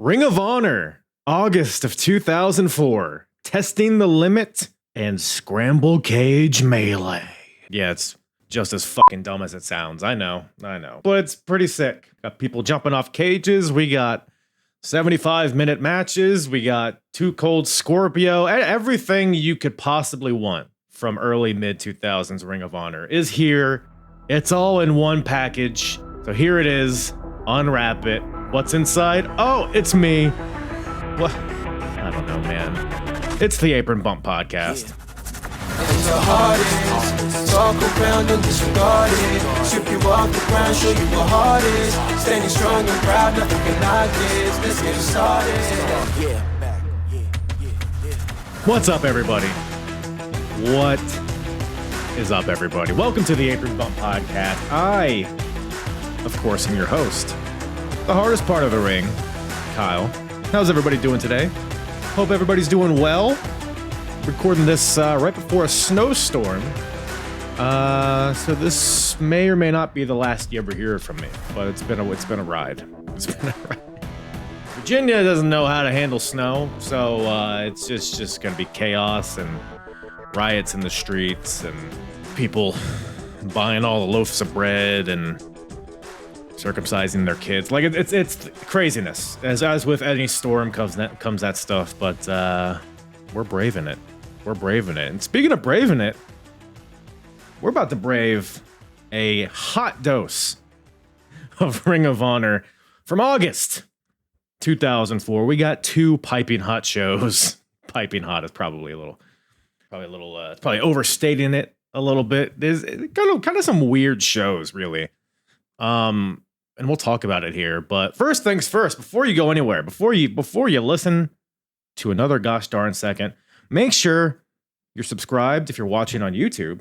Ring of Honor, August of 2004. Testing the Limit and Scramble Cage Melee. Yeah, it's just as fucking dumb as it sounds. I know. But it's pretty sick. Got people jumping off cages. We got 75-minute matches. We got 2 Cold Scorpio. Everything you could possibly want from early mid-2000s Ring of Honor is here. It's all in one package. So here it is. Unwrap it. What's inside? Oh, it's me. What? I don't know, man. It's the Apron Bump Podcast. And the hardest, talk around and disregard it. Strip you off the ground, show you what heart is. Standing strong and proud, nothing can knock this. Let's get it started. What's up, everybody? What is up, everybody? Welcome to the Apron Bump Podcast. I, of course, am your host. The hardest part of the ring, Kyle. How's everybody doing today? Hope everybody's doing well. Recording this right before a snowstorm. So this may or may not be the last you ever hear from me, but it's been a ride. It's been a ride. Virginia doesn't know how to handle snow, so it's just gonna be chaos and riots in the streets and people buying all the loaves of bread and circumcising their kids. Like it's craziness. As with any storm comes that stuff, but we're braving it. We're braving it. And speaking of braving it, we're about to brave a hot dose of Ring of Honor from August 2004. We got 2 piping hot shows. Piping hot is probably overstating it a little bit. There's kind of some weird shows, really. And we'll talk about it here. But first things first, before you go anywhere, before you listen to another gosh darn second, make sure you're subscribed if you're watching on YouTube.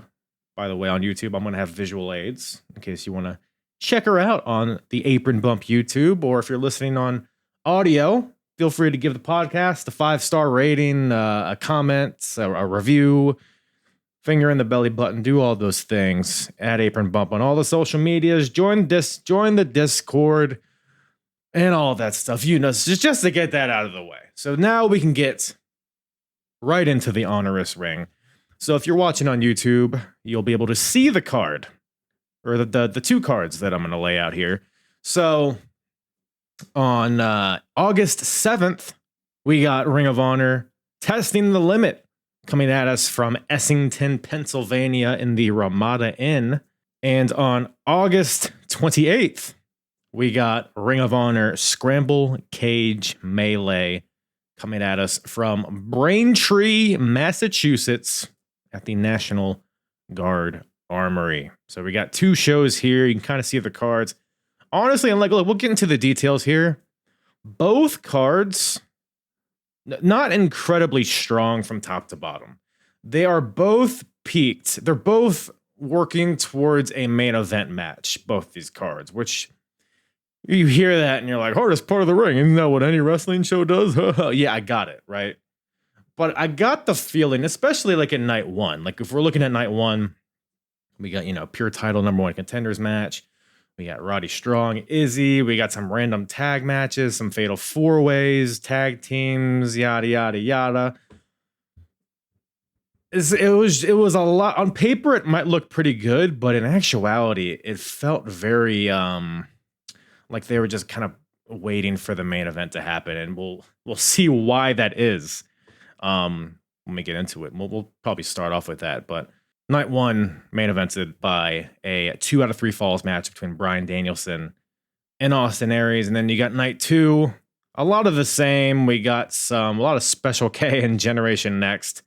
By the way, on YouTube, I'm going to have visual aids in case you want to check her out on the Apron Bump YouTube. Or if you're listening on audio, feel free to give the podcast a 5-star rating, a comment, a review, finger in the belly button, do all those things. At Apron Bump on all the social medias. Join the Discord and all that stuff. You know, just to get that out of the way. So now we can get right into the honorous ring. So if you're watching on YouTube, you'll be able to see the card, or the 2 cards that I'm going to lay out here. So on August 7th, we got Ring of Honor Testing the Limit coming at us from Essington, Pennsylvania in the Ramada Inn. And on August 28th, we got Ring of Honor Scramble Cage Melee coming at us from Braintree, Massachusetts at the National Guard Armory. So we got 2 shows here. You can kind of see the cards. Honestly, and look, we'll get into the details here. Both cards, not incredibly strong from top to bottom. They are both peaked. They're both working towards a main event match, both these cards, which you hear that and you're like, hardest part of the ring. Isn't that what any wrestling show does? Yeah, I got it, right? But I got the feeling, especially like in night 1, like if we're looking at night 1, we got, pure title #1 contenders match. We got Roddy Strong, Izzy. We got some random tag matches, some fatal 4-ways, tag teams, yada, yada, yada. It was a lot. On paper, it might look pretty good, but in actuality, it felt very like they were just kind of waiting for the main event to happen, and we'll see why that is. When we get into it, we'll probably start off with that. But night 1 main evented by a 2 out of 3 falls match between Bryan Danielson and Austin Aries, and then you got night 2, a lot of the same. We got a lot of Special K and Generation Next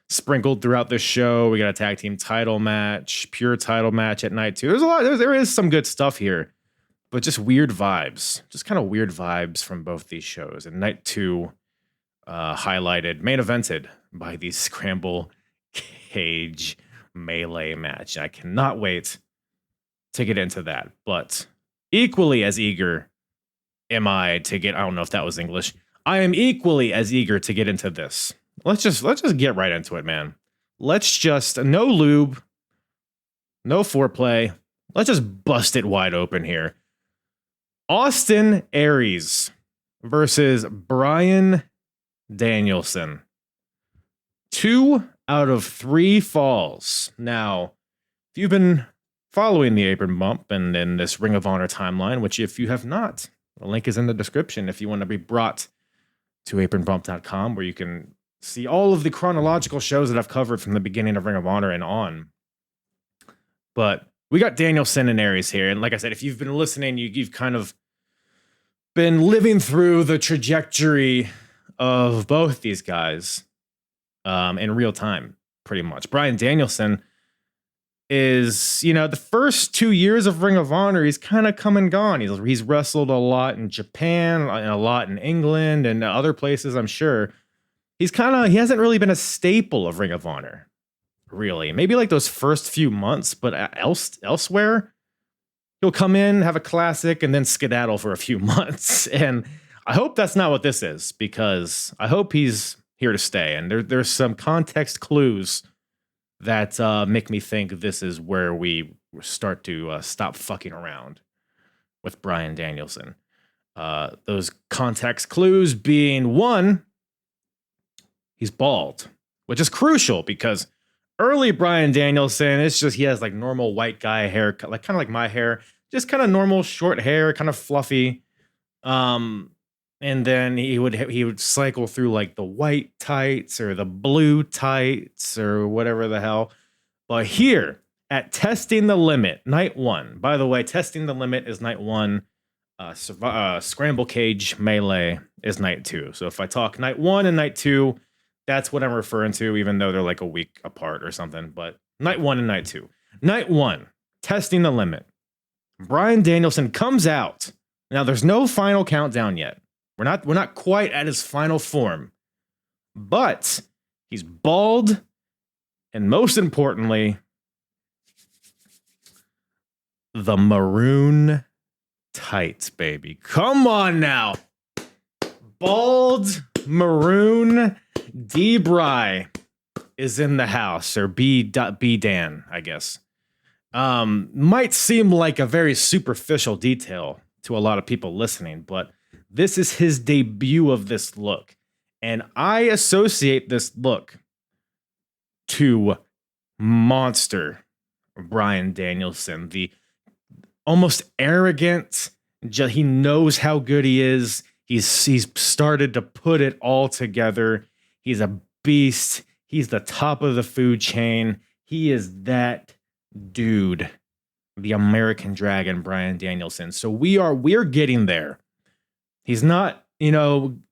sprinkled throughout the show. We got a tag team title match, pure title match at night 2. There's a lot. There is some good stuff here. But just weird vibes, just kind of weird vibes from both these shows. And night 2 highlighted, main evented by the Scramble Cage Melee match. I cannot wait to get into that. But equally as eager am I to get, I don't know if that was English. I am equally as eager to get into this. Let's just get right into it, man. Let's just, no lube, no foreplay. Let's just bust it wide open here. Austin Aries versus Bryan Danielson. 2 out of 3 falls. Now, if you've been following the Apron Bump and in this Ring of Honor timeline, which if you have not, the link is in the description if you want to be brought to apronbump.com, where you can see all of the chronological shows that I've covered from the beginning of Ring of Honor and on. But we got Danielson and Aries here. And like I said, if you've been listening, you've kind of been living through the trajectory of both these guys in real time, pretty much. Bryan Danielson is, the first 2 years of Ring of Honor, he's kind of come and gone. He's wrestled a lot in Japan, and a lot in England, and other places, I'm sure. He hasn't really been a staple of Ring of Honor, really. Maybe like those first few months, but elsewhere, he'll come in, have a classic, and then skedaddle for a few months. And I hope that's not what this is, because I hope he's here to stay. And there's some context clues that make me think this is where we start to stop fucking around with Bryan Danielson. Those context clues being, one, he's bald, which is crucial because early Bryan Danielson, it's just he has like normal white guy hair, like kind of like my hair, just kind of normal short hair, kind of fluffy. And then he would cycle through like the white tights or the blue tights or whatever the hell. But here at Testing the Limit, night 1. By the way, Testing the Limit is night 1. Scramble Cage Melee is night 2. So if I talk night 1 and night 2, that's what I'm referring to, even though they're like a week apart or something. But night 1 and night 2. Night 1, Testing the Limit. Bryan Danielson comes out. Now there's no final countdown yet. We're not quite at his final form, but he's bald, and most importantly, the maroon tights, baby. Come on now, bald maroon D-Bry is in the house, or B Dan, I guess. Might seem like a very superficial detail to a lot of people listening, but this is his debut of this look. And I associate this look to monster Bryan Danielson, the almost arrogant, he knows how good he is. He's started to put it all together. He's a beast. He's the top of the food chain. He is that dude, the American Dragon, Bryan Danielson. So we're getting there. He's not,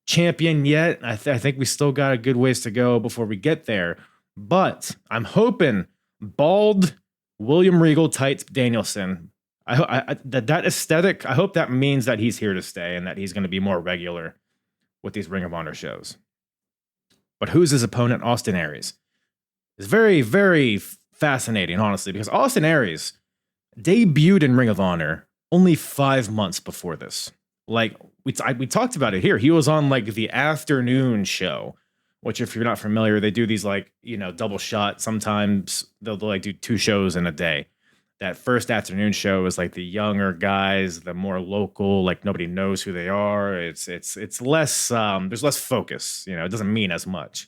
champion yet. I think we still got a good ways to go before we get there. But I'm hoping bald William Regal tights Danielson. That aesthetic, I hope that means that he's here to stay and that he's going to be more regular with these Ring of Honor shows. But who's his opponent? Austin Aries. It's very, very fascinating, honestly, because Austin Aries debuted in Ring of Honor only 5 months before this. Like, we talked about it here. He was on like the afternoon show, which if you're not familiar, they do these like, double shot. Sometimes they'll like do 2 shows in a day. That first afternoon show is like the younger guys, the more local, like nobody knows who they are. It's less, there's less focus, it doesn't mean as much.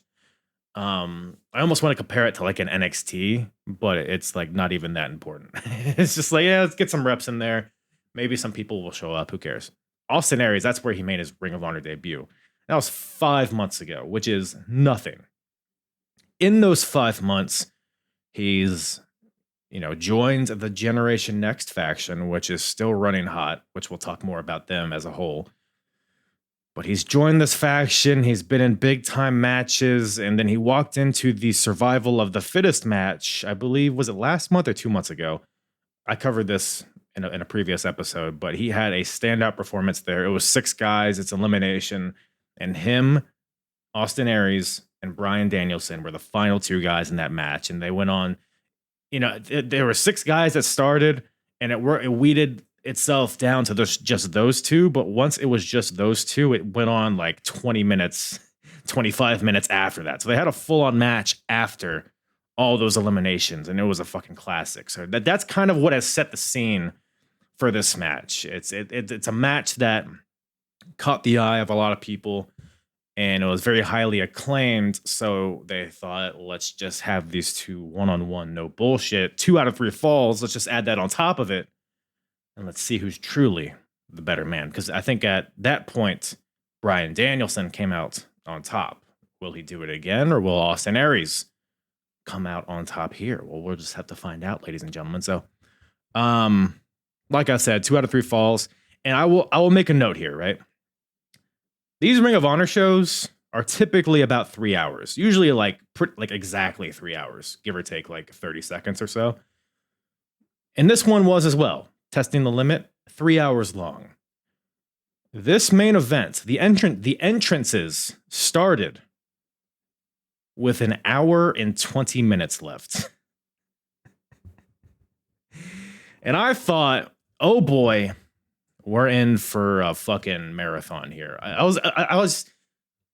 I almost want to compare it to like an NXT, but it's like not even that important. It's just like, let's get some reps in there. Maybe some people will show up. Who cares? Austin Aries, that's where he made his Ring of Honor debut. That was 5 months ago, which is nothing. In those 5 months, he's, joined the Generation Next faction, which is still running hot, which we'll talk more about them as a whole. But he's joined this faction. He's been in big time matches. And then he walked into the Survival of the Fittest match. I believe, was it last month or 2 months ago? I covered this in a previous episode, but he had a standout performance there. It was 6 guys. It's elimination. And him, Austin Aries, and Bryan Danielson were the final 2 guys in that match. And they went on, there were 6 guys that started, and it weeded itself down to just those 2. But once it was just those 2, it went on like 20 minutes, 25 minutes after that. So they had a full-on match after all those eliminations, and it was a fucking classic. So that's kind of what has set the scene for this match. It's a match that caught the eye of a lot of people, and it was very highly acclaimed. So they thought, let's just have these two one-on-one, no bullshit. 2 out of 3 falls. Let's just add that on top of it, and let's see who's truly the better man. Because I think at that point, Bryan Danielson came out on top. Will he do it again, or will Austin Aries come out on top here? Well, we'll just have to find out, ladies and gentlemen. So, like I said, 2 out of 3 falls, and I will make a note here, right? These Ring of Honor shows are typically about 3 hours, usually like exactly 3 hours, give or take like 30 seconds or so. And this one was as well, testing the limit, 3 hours long. This main event, the entrances started with 1 hour and 20 minutes left. And I thought, oh boy, we're in for a fucking marathon here. I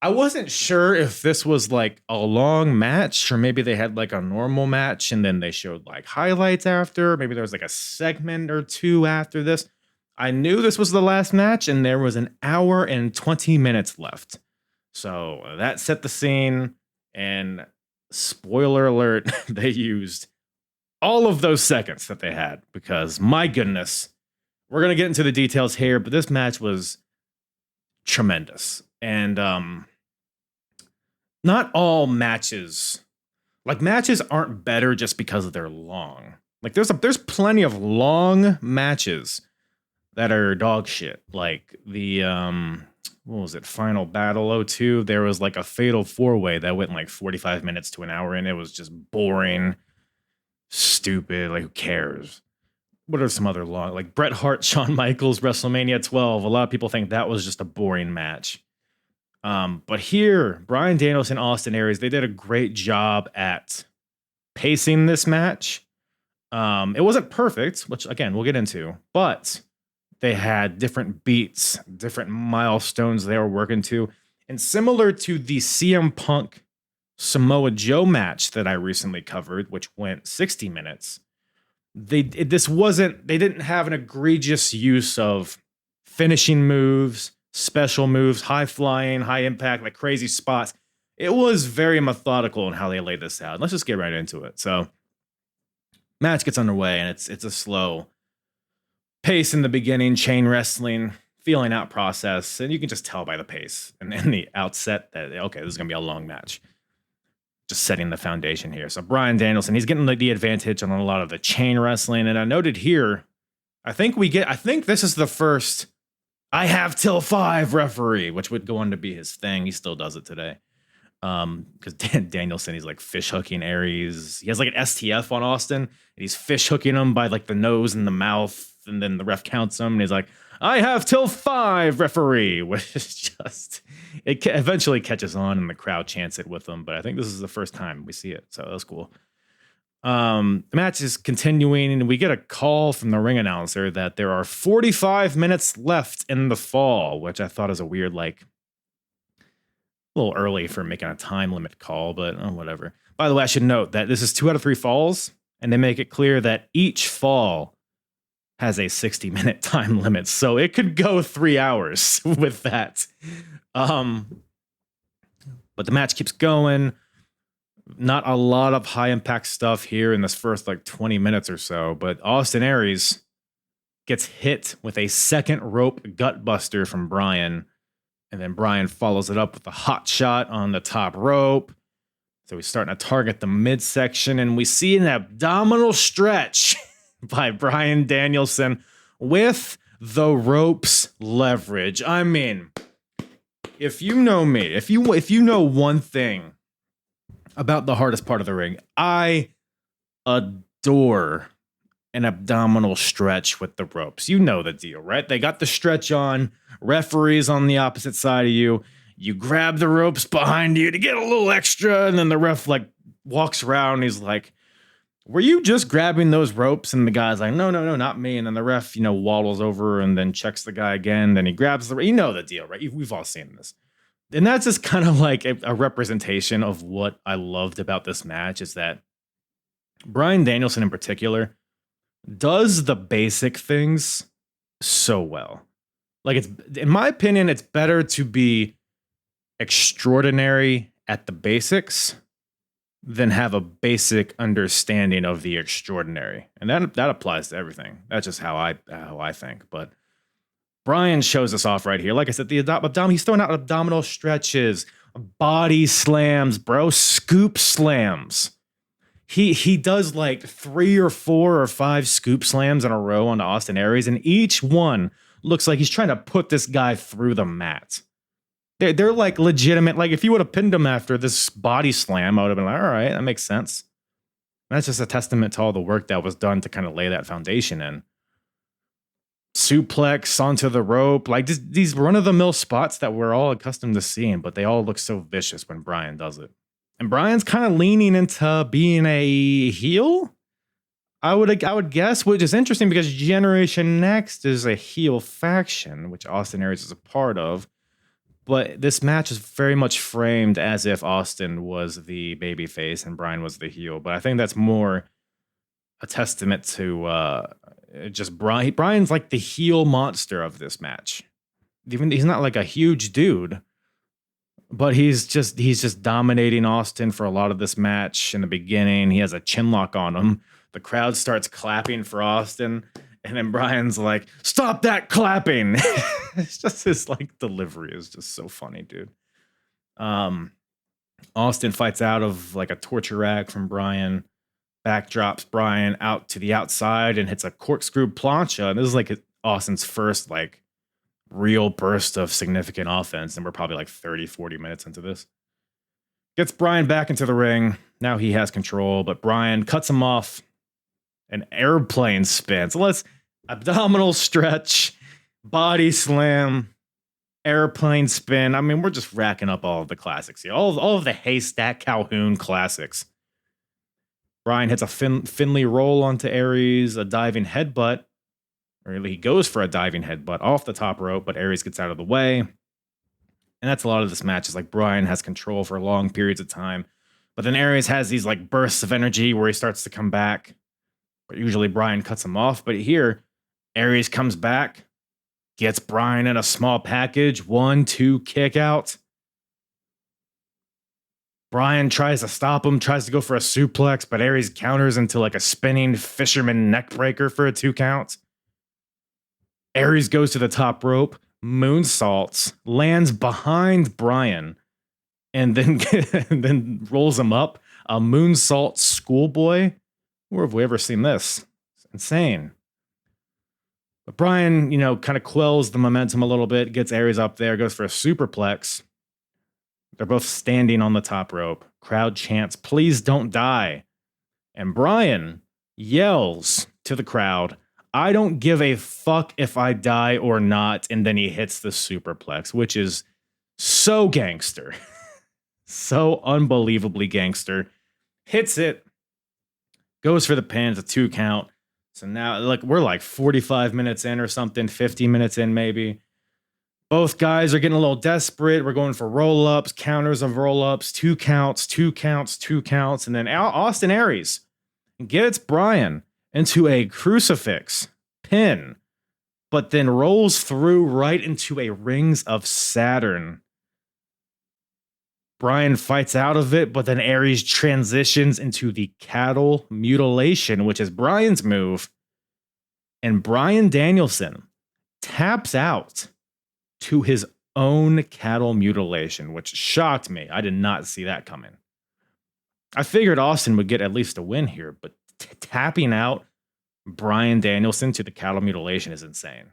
wasn't sure if this was like a long match, or maybe they had like a normal match and then they showed like highlights after. Maybe there was like a segment or two after this. I knew this was the last match, and there was 1 hour and 20 minutes left. So that set the scene, and spoiler alert, they used all of those seconds that they had, because my goodness, we're going to get into the details here, but this match was tremendous. And not all matches, like matches aren't better just because they're long. Like there's plenty of long matches that are dog shit. Like the what was it, Final Battle 02, there was like a fatal 4-way that went like 45 minutes to 1 hour, and it was just boring, stupid. Like, who cares? What are some other long, like Bret Hart, Shawn Michaels, WrestleMania 12? A lot of people think that was just a boring match. But here, Bryan Danielson, Austin Aries, they did a great job at pacing this match. It wasn't perfect, which again we'll get into, but they had different beats, different milestones they were working to. And similar to the CM Punk Samoa Joe match that I recently covered, which went 60 minutes, they didn't have an egregious use of finishing moves, special moves, high flying, high impact, like crazy spots. It was very methodical in how they laid this out. Let's just get right into it. So match gets underway, and it's a slow pace in the beginning, chain wrestling, feeling out process, and you can just tell by the pace and in the outset that, okay, this is going to be a long match. Just setting the foundation here. So Bryan Danielson, he's getting the advantage on a lot of the chain wrestling, and I noted here, I think this is the first I have till 5 referee, which would go on to be his thing. He still does it today. Because Danielson, he's like fish hooking Aries. He has like an STF on Austin, and he's fish hooking him by like the nose and the mouth, and then the ref counts him, and he's like, I have till 5 referee, which is just, it eventually catches on, and the crowd chants it with them. But I think this is the first time we see it, so that's cool. The match is continuing, and we get a call from the ring announcer that there are 45 minutes left in the fall, which I thought is a weird, like, a little early for making a time limit call, but whatever. By the way, I should note that this is 2 out of 3 falls, and they make it clear that each fall has a 60-minute time limit, so it could go 3 hours with that. But the match keeps going. Not a lot of high impact stuff here in this first like 20 minutes or so, but Austin Aries gets hit with a second rope gut buster from Bryan, and then Bryan follows it up with a hot shot on the top rope. So he's starting to target the midsection, and we see an abdominal stretch by Bryan Danielson with the ropes leverage. I mean, if you know me, if you know one thing about the hardest part of the ring, I adore an abdominal stretch with the ropes. You know the deal, right? They got the stretch on, referees on the opposite side of you. You grab the ropes behind you to get a little extra, and then the ref like walks around and he's like, were you just grabbing those ropes? And the guy's like, no, not me. And then the ref, waddles over and then checks the guy again. Then he grabs the, the deal, right? We've all seen this. And that's just kind of like a representation of what I loved about this match, is that Bryan Danielson in particular does the basic things so well. Like, it's, in my opinion, it's better to be extraordinary at the basics than have a basic understanding of the extraordinary. And that applies to everything. That's just how I think. But Bryan shows us off right here. Like I said, he's throwing out abdominal stretches, body slams, bro, scoop slams. He does like 3 or 4 or 5 scoop slams in a row on Austin Aries, and each one looks like he's trying to put this guy through the mat. They're like legitimate. Like, if you would have pinned him after this body slam, I would have been like, all right, that makes sense. And that's just a testament to all the work that was done to kind of lay that foundation in. Suplex onto the rope, like these run-of-the-mill spots that we're all accustomed to seeing, but they all look so vicious when Bryan does it. And Bryan's kind of leaning into being a heel, I would guess, which is interesting because Generation Next is a heel faction, which Austin Aries is a part of. But this match is very much framed as if Austin was the babyface and Bryan was the heel. But I think that's more a testament to just Bryan. Bryan's like the heel monster of this match. Even he's not like a huge dude, but he's just dominating Austin for a lot of this match. In the beginning, he has a chin lock on him. The crowd starts clapping for Austin. And then Bryan's like, stop that clapping. It's just his like delivery is just so funny, dude. Austin fights out of like a torture rack from Bryan, backdrops Bryan out to the outside and hits a corkscrew plancha. And this is like Austin's first like real burst of significant offense. And we're probably like 30, 40 minutes into this. Gets Bryan back into the ring. Now he has control, but Bryan cuts him off. An airplane spin. So let's abdominal stretch, body slam, airplane spin. I mean, we're just racking up all of the classics here. All of the Haystack Calhoun classics. Bryan hits a Finley roll onto Aries, a diving headbutt. Or he goes for a diving headbutt off the top rope, but Aries gets out of the way. And that's a lot of this match. Is like Bryan has control for long periods of time. But then Aries has these like bursts of energy where he starts to come back. But usually Bryan cuts him off. But here, Aries comes back, gets Bryan in a small package. 1-2 kick out. Bryan tries to stop him, tries to go for a suplex, but Aries counters into like a spinning fisherman neck breaker for a 2 count. Aries goes to the top rope, moonsaults, lands behind Bryan, and then, and then rolls him up. A moonsault schoolboy. Where have we ever seen this? It's insane. But Bryan, kind of quells the momentum a little bit, gets Aries up there, goes for a superplex. They're both standing on the top rope. Crowd chants, please don't die. And Bryan yells to the crowd, I don't give a fuck if I die or not. And then he hits the superplex, which is so gangster. So unbelievably gangster. Hits it. Goes for the pin. It's a 2 count. So now we're like 45 minutes in or something, 50 minutes in maybe. Both guys are getting a little desperate. We're going for roll-ups, counters of roll-ups, 2 counts, 2 counts, 2 counts. And then Austin Aries gets Bryan into a crucifix pin, but then rolls through right into a Rings of Saturn. Bryan fights out of it, but then Aries transitions into the cattle mutilation, which is Bryan's move. And Bryan Danielson taps out to his own cattle mutilation, which shocked me. I did not see that coming. I figured Austin would get at least a win here, but tapping out Bryan Danielson to the cattle mutilation is insane.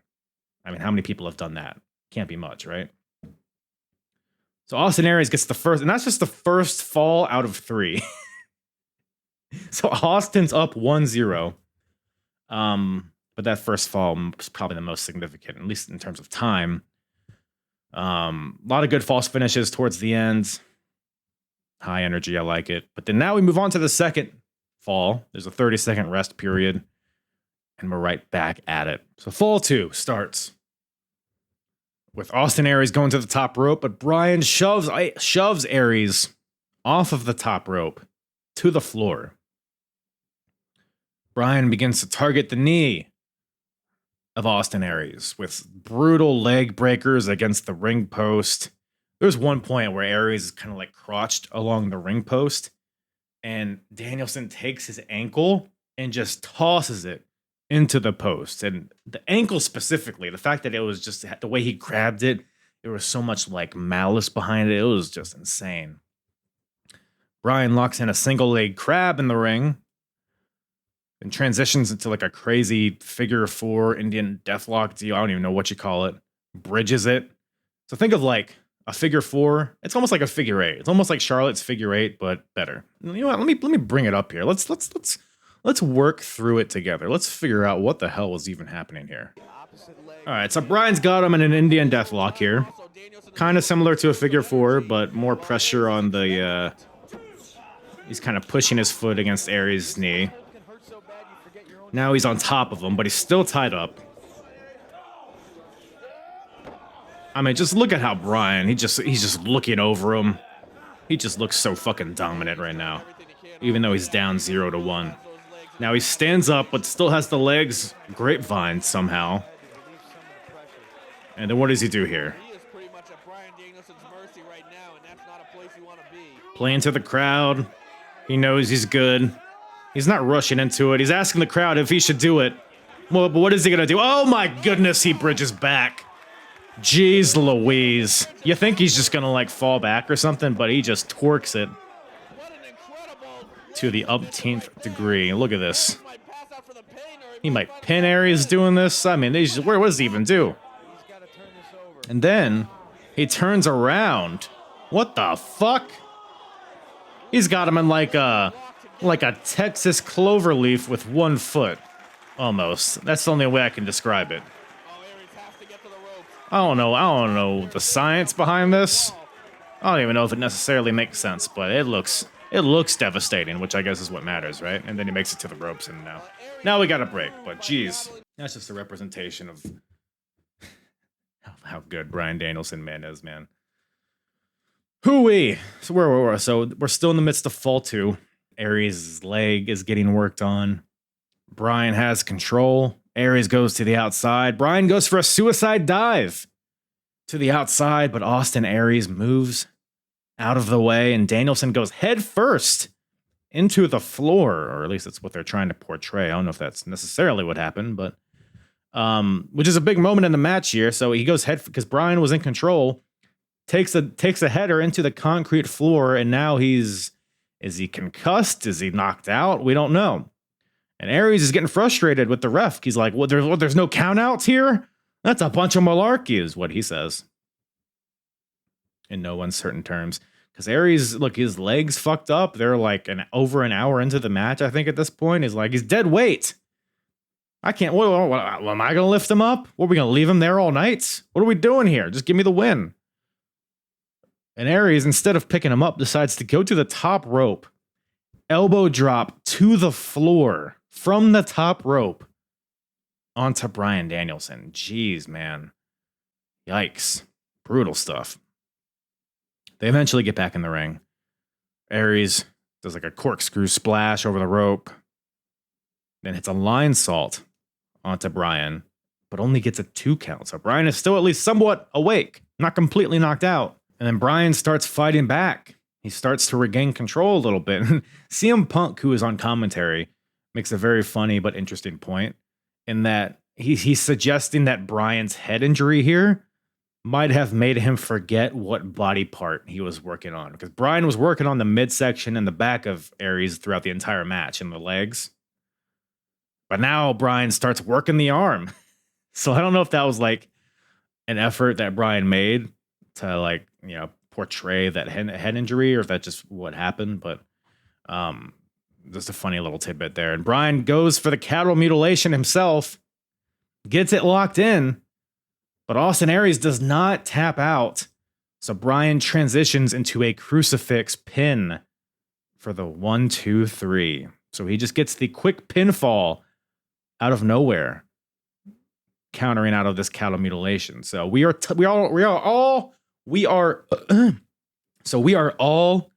I mean, how many people have done that? Can't be much, right? So Austin Aries gets the first, and that's just the first fall out of 3. So Austin's up 1-0. But that first fall was probably the most significant, at least in terms of time. A lot of good false finishes towards the end. High energy, I like it. But then now we move on to the second fall. There's a 30-second rest period. And we're right back at it. So fall 2 starts with Austin Aries going to the top rope, but Bryan shoves Aries off of the top rope to the floor. Bryan begins to target the knee of Austin Aries with brutal leg breakers against the ring post. There's one point where Aries is kind of like crouched along the ring post, and Danielson takes his ankle and just tosses it into the post. And the ankle specifically, the fact that it was just the way he grabbed it, there was so much like malice behind it. It was just insane. Bryan locks in a single leg crab in the ring and transitions into like a crazy figure 4 Indian deathlock deal. I don't even know what you call it. Bridges it. So think of like a figure 4. It's almost like a figure 8. It's almost like Charlotte's figure 8, but better. You know what? Let me bring it up here. Let's work through it together. Let's figure out what the hell was even happening here. All right, so Bryan's got him in an Indian deathlock here. Kind of similar to a figure 4, but more pressure on the, he's kind of pushing his foot against Aries' knee. Now he's on top of him, but he's still tied up. I mean, just look at how Bryan, he's just looking over him. He just looks so fucking dominant right now, even though he's down 0-1. Now he stands up, but still has the legs grapevine somehow. And then what does he do here? Playing to the crowd. He knows he's good. He's not rushing into it. He's asking the crowd if he should do it. Well, but what is he going to do? Oh my goodness, he bridges back. Jeez Louise. You think he's just going to like fall back or something, but he just twerks it to the umpteenth degree. Look at this. He might pin Aries doing this. I mean, what does he even do? And then he turns around. What the fuck? He's got him in like a Texas cloverleaf with one foot. Almost. That's the only way I can describe it. I don't know the science behind this. I don't even know if it necessarily makes sense, but it looks devastating, which I guess is what matters, right? And then he makes it to the ropes, and now we got a break. But geez, that's just a representation of how good Bryan Danielson is, man. Hooey. So we're still in the midst of fall 2. Aries' leg is getting worked on. Bryan has control. Aries goes to the outside. Bryan goes for a suicide dive to the outside, but Austin Aries moves out of the way, and Danielson goes head first into the floor, or at least that's what they're trying to portray. I don't know if that's necessarily what happened, but which is a big moment in the match here. So he goes head because Bryan was in control, takes a header into the concrete floor, and now is he concussed? Is he knocked out? We don't know. And Aries is getting frustrated with the ref. He's like, there's no countouts here? That's a bunch of malarkey, is what he says. In no uncertain terms. Because Aries, look, his legs fucked up. They're like over an hour into the match, I think, at this point. He's dead weight. I can't, what am I going to lift him up? What, are we going to leave him there all night? What are we doing here? Just give me the win. And Aries, instead of picking him up, decides to go to the top rope. Elbow drop to the floor from the top rope onto Bryan Danielson. Jeez, man. Yikes. Brutal stuff. They eventually get back in the ring. Aries does like a corkscrew splash over the rope. Then hits a line salt onto Bryan, but only gets a 2 count. So Bryan is still at least somewhat awake, not completely knocked out. And then Bryan starts fighting back. He starts to regain control a little bit. CM Punk, who is on commentary, makes a very funny but interesting point in that he's suggesting that Bryan's head injury here might have made him forget what body part he was working on. Because Bryan was working on the midsection and the back of Aries throughout the entire match and the legs. But now Bryan starts working the arm. So I don't know if that was like an effort that Bryan made to like, portray that head injury, or if that's just what happened. But just a funny little tidbit there. And Bryan goes for the cattle mutilation himself, gets it locked in, but Austin Aries does not tap out. So Bryan transitions into a crucifix pin for the 1, 2, 3. So he just gets the quick pinfall out of nowhere, countering out of this cattle mutilation. So we are all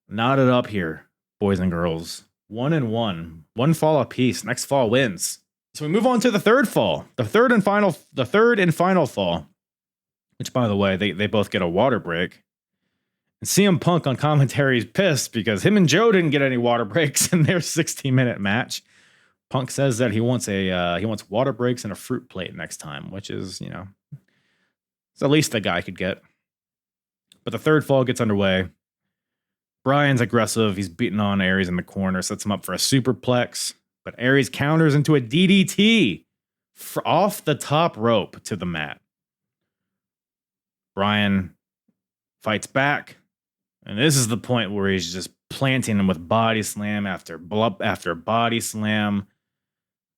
knotted up here, boys and girls. 1-1. One fall apiece. Next fall wins. So we move on to the third fall, the third and final fall, which, by the way, they both get a water break. And CM Punk on commentary is pissed because him and Joe didn't get any water breaks in their 16-minute match. Punk says that he wants water breaks and a fruit plate next time, which is, it's the least the guy could get. But the third fall gets underway. Bryan's aggressive. He's beating on Aries in the corner, sets him up for a superplex. But Aries counters into a DDT off the top rope to the mat. Bryan fights back. And this is the point where he's just planting him with body slam after body slam.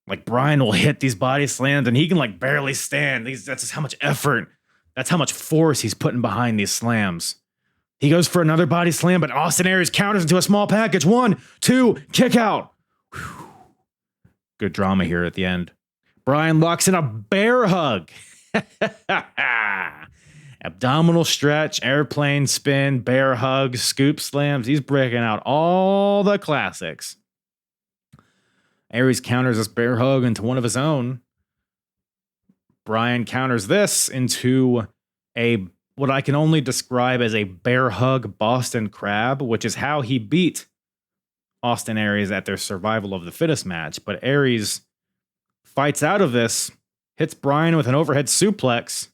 Like, Bryan will hit these body slams and he can like barely stand. That's just how much effort, that's how much force he's putting behind these slams. He goes for another body slam, but Austin Aries counters into a small package. 1, 2, kick out. Whew. Good drama here at the end. Bryan locks in a bear hug. Abdominal stretch, airplane spin, bear hug, scoop slams. He's breaking out all the classics. Aries counters this bear hug into one of his own. Bryan counters this into what I can only describe as a bear hug Boston Crab, which is how he beat Austin Aries at their survival of the fittest match. But Aries fights out of this, hits Bryan with an overhead suplex,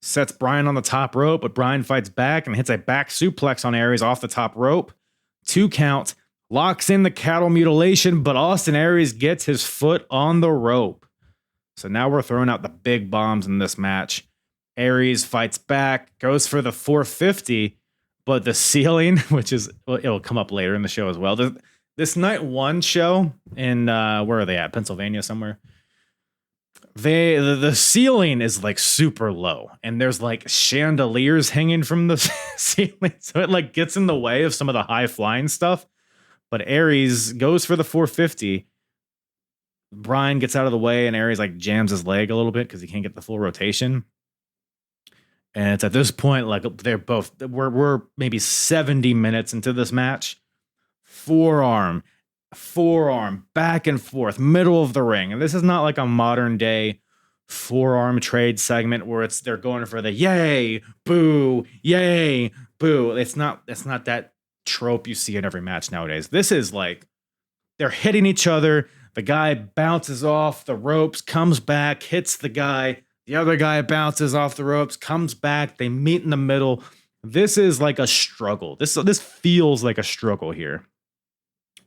sets Bryan on the top rope, but Bryan fights back and hits a back suplex on Aries off the top rope. 2 count, locks in the cattle mutilation, but Austin Aries gets his foot on the rope. So now we're throwing out the big bombs in this match. Aries fights back, goes for the 450, but the ceiling, which is, well, it'll come up later in the show as well. This night 1 show in, where are they at? Pennsylvania somewhere. The ceiling is like super low and there's like chandeliers hanging from the ceiling. So it like gets in the way of some of the high flying stuff. But Aries goes for the 450. Bryan gets out of the way and Aries like jams his leg a little bit because he can't get the full rotation. And it's at this point, like we're maybe 70 minutes into this match. Forearm, back and forth, middle of the ring. And this is not like a modern day forearm trade segment where they're going for the yay, boo. It's not that trope you see in every match nowadays. This is like they're hitting each other. The guy bounces off the ropes, comes back, hits the guy. The other guy bounces off the ropes, comes back. They meet in the middle. This is like a struggle. This feels like a struggle here.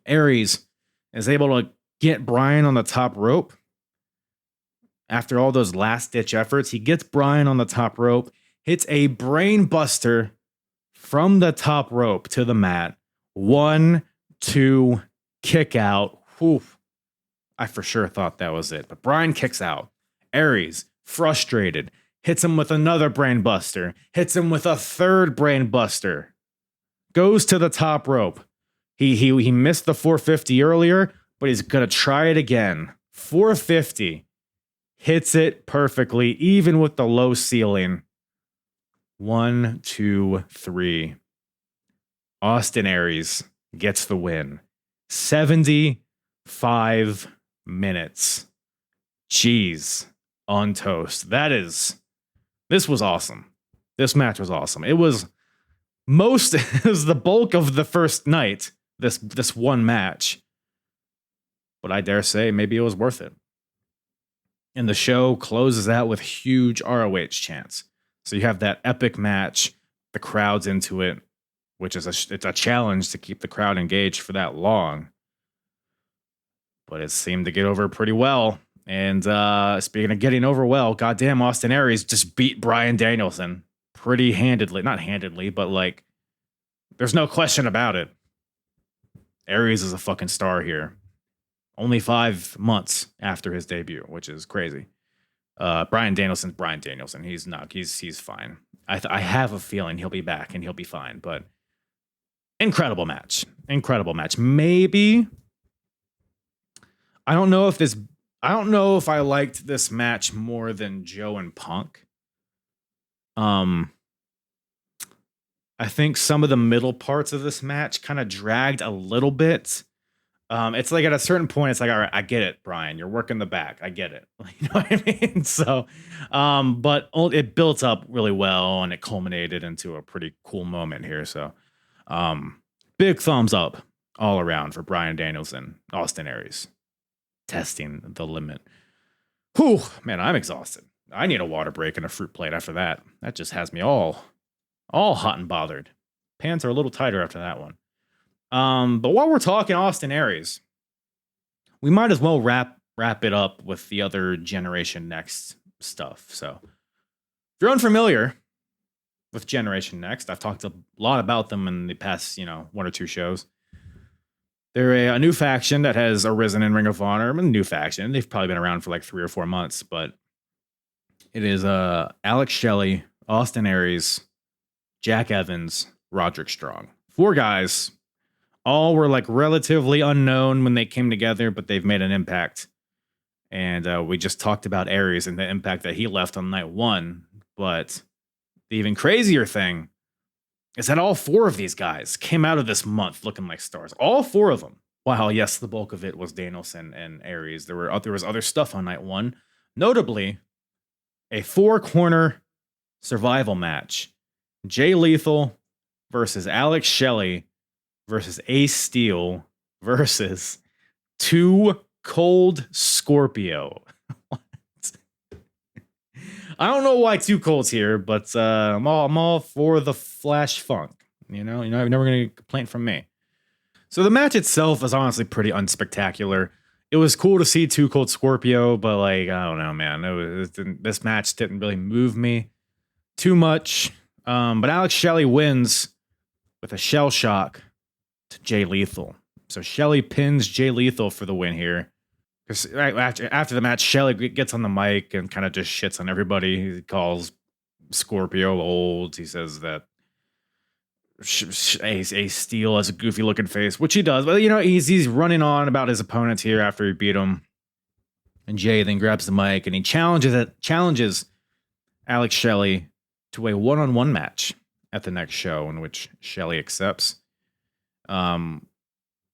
Aries is able to get Bryan on the top rope. After all those last-ditch efforts, he gets Bryan on the top rope, hits a brain buster from the top rope to the mat. 1, 2, kick out. Whew. I for sure thought that was it, but Bryan kicks out. Aries, frustrated, hits him with another brain buster, hits him with a third brain buster, goes to the top rope. He missed the 450 earlier, but he's going to try it again. 450. Hits it perfectly, even with the low ceiling. 1, 2, 3. Austin Aries gets the win. 75 minutes. Jeez, on toast. This was awesome. This match was awesome. It was the bulk of the first night. This one match, but I dare say maybe it was worth it. And the show closes out with huge ROH chants. So you have that epic match, the crowd's into it, which is it's a challenge to keep the crowd engaged for that long. But it seemed to get over pretty well. And speaking of getting over well, goddamn, Austin Aries just beat Bryan Danielson pretty handedly. Not handedly, but like, there's no question about it. Aries is a fucking star here. Only 5 months after his debut, which is crazy. Bryan Danielson's Bryan Danielson. He's not. He's fine. I have a feeling he'll be back and he'll be fine. But incredible match. Maybe I don't know if I liked this match more than Joe and Punk. I think some of the middle parts of this match kind of dragged a little bit. It's like at a certain point, it's like, all right, I get it, Brian. You're working the back. I get it. You know what I mean? So, but it built up really well and it culminated into a pretty cool moment here. So, big thumbs up all around for Brian Danielson, Austin Aries, testing the limit. Whew, man, I'm exhausted. I need a water break and a fruit plate after that. That just has me all hot and bothered. Pants are a little tighter after that one. But while we're talking Austin Aries, we might as well wrap it up with the other Generation Next stuff. So if you're unfamiliar with Generation Next, I've talked a lot about them in the past, one or two shows. They're a new faction that has arisen in Ring of Honor. A new faction. They've probably been around for like 3 or 4 months, but it is Alex Shelley, Austin Aries, Jack Evans, Roderick Strong. 4 guys. All were like relatively unknown when they came together, but they've made an impact. And we just talked about Aries and the impact that he left on night 1. But the even crazier thing is that all 4 of these guys came out of this month looking like stars. All 4 of them. While yes, the bulk of it was Danielson and Aries. There was other stuff on night 1, notably a 4-corner survival match. Jay Lethal versus Alex Shelley versus Ace Steel versus 2 Cold Scorpio. I don't know why 2 Colds here, but I'm all for the Flash Funk. You're never gonna get a complaint from me. So the match itself is honestly pretty unspectacular. It was cool to see 2 Cold Scorpio, but like I don't know, man. This match didn't really move me too much. But Alex Shelley wins with a shell shock to Jay Lethal. So Shelley pins Jay Lethal for the win here. Because after the match, Shelley gets on the mic and kind of just shits on everybody. He calls Scorpio old. He says that Ace Steel has a goofy looking face, which he does. But he's running on about his opponents here after he beat him. And Jay then grabs the mic and he challenges Alex Shelley to a one-on-one match at the next show, in which Shelley accepts.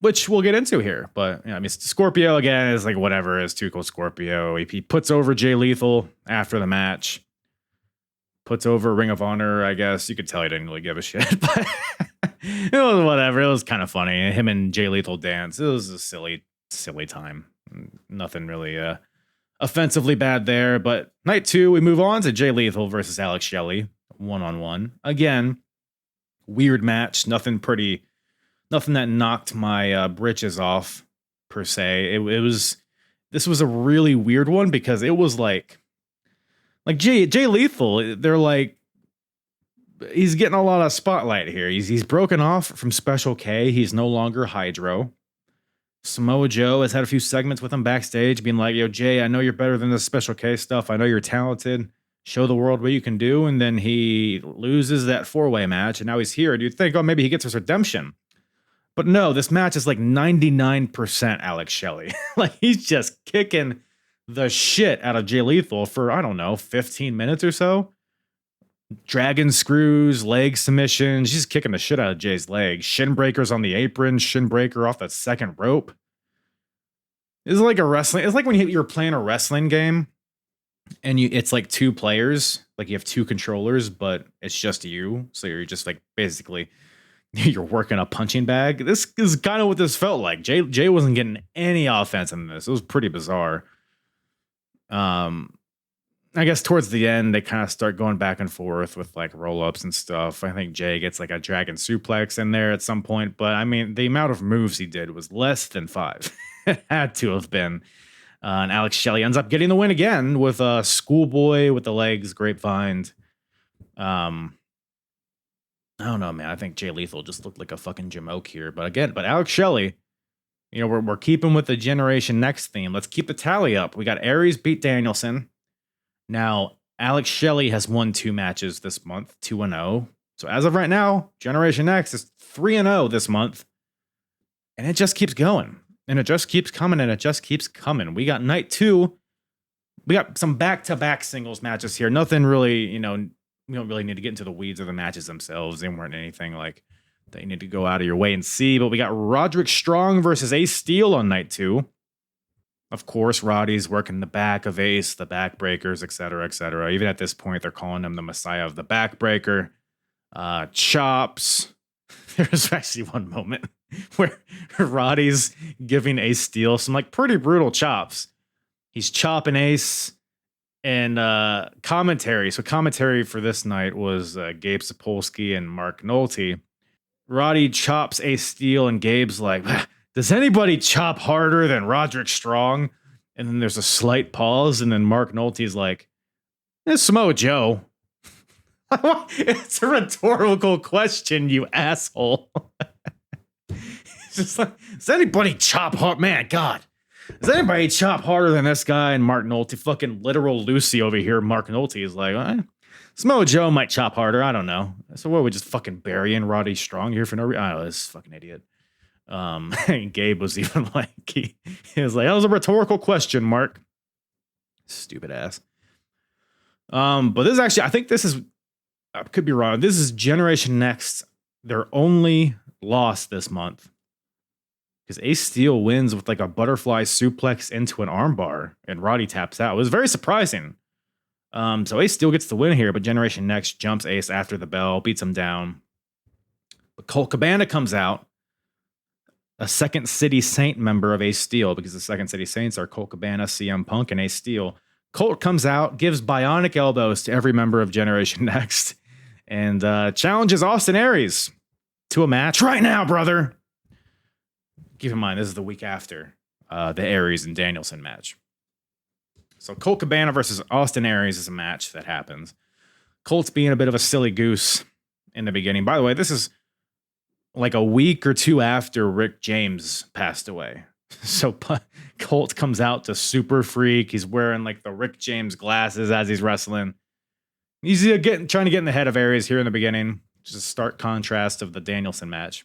Which we'll get into here. But Scorpio again is like whatever, is 2 Cold Scorpio. He puts over Jay Lethal after the match. Puts over Ring of Honor, I guess. You could tell he didn't really give a shit, but it was whatever. It was kind of funny. Him and Jay Lethal dance. It was a silly time. Nothing really offensively bad there. But night 2, we move on to Jay Lethal versus Alex Shelley, 1-on-1. Again, weird match. Nothing that knocked my britches off per se. This was a really weird one because it was like Jay Lethal. They're like, he's getting a lot of spotlight here. He's broken off from Special K. He's no longer Hydro. Samoa Joe has had a few segments with him backstage being like, yo, Jay, I know you're better than this Special K stuff. I know you're talented. Show the world what you can do. And then he loses that 4-way match. And now he's here. And you'd think, oh, maybe he gets his redemption. But no, this match is like 99% Alex Shelley. Like he's just kicking the shit out of Jay Lethal for, I don't know, 15 minutes or so. Dragon screws, leg submissions. She's kicking the shit out of Jay's legs. Shin breakers on the apron. Shin breaker off the second rope. It's like a wrestling. It's like when you're playing a wrestling game and it's like 2 players. Like you have 2 controllers, but it's just you. So you're just like basically you're working a punching bag. This is kind of what this felt like. Jay wasn't getting any offense in this. It was pretty bizarre. I guess towards the end, they kind of start going back and forth with like roll-ups and stuff. I think Jay gets like a dragon suplex in there at some point. But I mean, the amount of moves he did was less than 5. It had to have been. And Alex Shelley ends up getting the win again with a schoolboy with the legs, grapevine. I don't know, man. I think Jay Lethal just looked like a fucking Jamoke here. But Alex Shelley, we're keeping with the Generation Next theme. Let's keep the tally up. We got Aries beat Danielson. Now, Alex Shelley has won 2 matches this month, 2-0. So as of right now, Generation X is 3-0 this month. And it just keeps going. And it just keeps coming, and it just keeps coming. We got night 2. We got some back-to-back singles matches here. Nothing really, we don't really need to get into the weeds of the matches themselves. They weren't anything like that you need to go out of your way and see. But we got Roderick Strong versus Ace Steel on night 2. Of course, Roddy's working the back of Ace, the backbreakers, etc., etc. Even at this point, they're calling him the Messiah of the backbreaker. Chops. There's actually one moment where Roddy's giving Ace Steel some like pretty brutal chops. He's chopping Ace, and commentary. So commentary for this night was Gabe Sapolsky and Mark Nolte. Roddy chops Ace Steel, and Gabe's like, does anybody chop harder than Roderick Strong? And then there's a slight pause, and then Mark Nolte's like, it's Samoa Joe. It's a rhetorical question, you asshole. It's just like, does anybody chop hard? Man, God. Does anybody chop harder than this guy? And Mark Nolte, fucking literal Lucy over here, Mark Nolte is like, Samoa Joe might chop harder. I don't know. So what, we just fucking burying Roddy Strong here for no reason? I don't know, this fucking idiot. And Gabe was even like, he was like, that was a rhetorical question, Mark. Stupid ass. But this is actually, I think this is, I could be wrong. This is Generation Next, their only loss this month. Because Ace Steel wins with like a butterfly suplex into an armbar, and Roddy taps out. It was very surprising. So Ace Steel gets the win here, but Generation Next jumps Ace after the bell, beats him down. But Colt Cabana comes out, a Second City Saint member of Ace Steel, because the Second City Saints are Colt Cabana, CM Punk, and Ace Steel. Colt comes out, gives bionic elbows to every member of Generation Next, and challenges Austin Aries to a match right now, brother. Keep in mind, this is the week after the Aries and Danielson match. So Colt Cabana versus Austin Aries is a match that happens. Colt's being a bit of a silly goose in the beginning. By the way, this is like a week or two after Rick James passed away. So Colt comes out to super freak. He's wearing like the Rick James glasses as he's wrestling. He's trying to get in the head of Aries here in the beginning. Just a stark contrast of the Danielson match.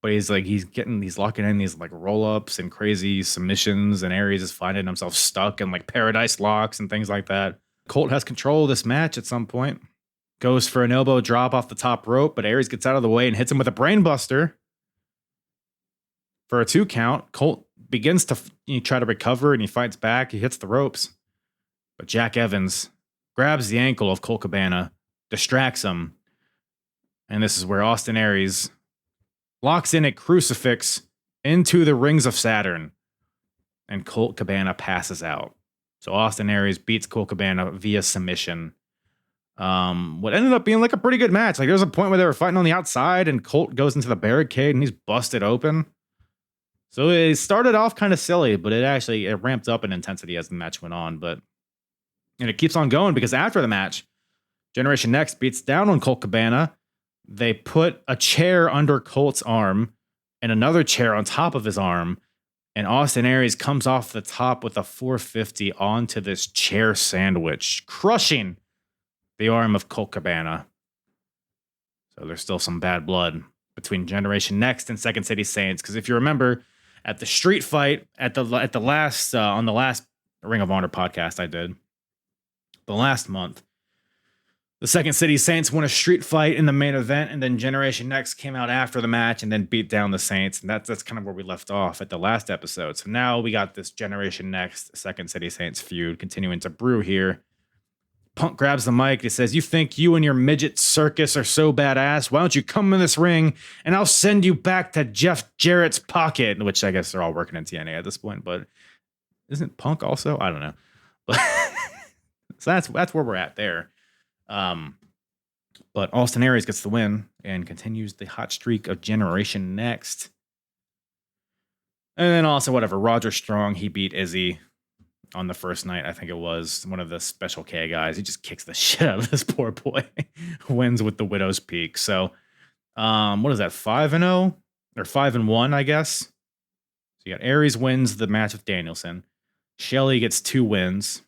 But he's locking in these like roll-ups and crazy submissions, and Aries is finding himself stuck in like paradise locks and things like that. Colt has control of this match at some point. Goes for an elbow drop off the top rope, but Aries gets out of the way and hits him with a brainbuster. For a 2 count, Colt begins to try to recover, and he fights back. He hits the ropes. But Jack Evans grabs the ankle of Colt Cabana, distracts him. And this is where Austin Aries locks in a crucifix into the rings of Saturn, and Colt Cabana passes out. So Austin Aries beats Colt Cabana via submission. What ended up being like a pretty good match. Like, there was a point where they were fighting on the outside, and Colt goes into the barricade and he's busted open. So it started off kind of silly, but it ramped up in intensity as the match went on. And it keeps on going, because after the match, Generation Next beats down on Colt Cabana. They put a chair under Colt's arm and another chair on top of his arm, and Austin Aries comes off the top with a 450 onto this chair sandwich, crushing the arm of Colt Cabana. So there's still some bad blood between Generation Next and Second City Saints, because if you remember, at the street fight on the last Ring of Honor podcast I did the last month, the Second City Saints won a street fight in the main event, and then Generation Next came out after the match and then beat down the Saints. And that's kind of where we left off at the last episode. So now we got this Generation Next Second City Saints feud continuing to brew here. Punk grabs the mic. He says, "You think you and your midget circus are so badass? Why don't you come in this ring and I'll send you back to Jeff Jarrett's pocket?" Which I guess they're all working in TNA at this point, but isn't Punk also? I don't know. But so that's where we're at there. But Austin Aries gets the win and continues the hot streak of Generation Next. And then also, Roger Strong, he beat Izzy on the first night. I think it was one of the Special K guys. He just kicks the shit out of this poor boy. Wins with the Widow's Peak. So, what is that? 5-0 or 5-1, I guess. So you got Aries wins the match with Danielson. Shelley gets 2 wins.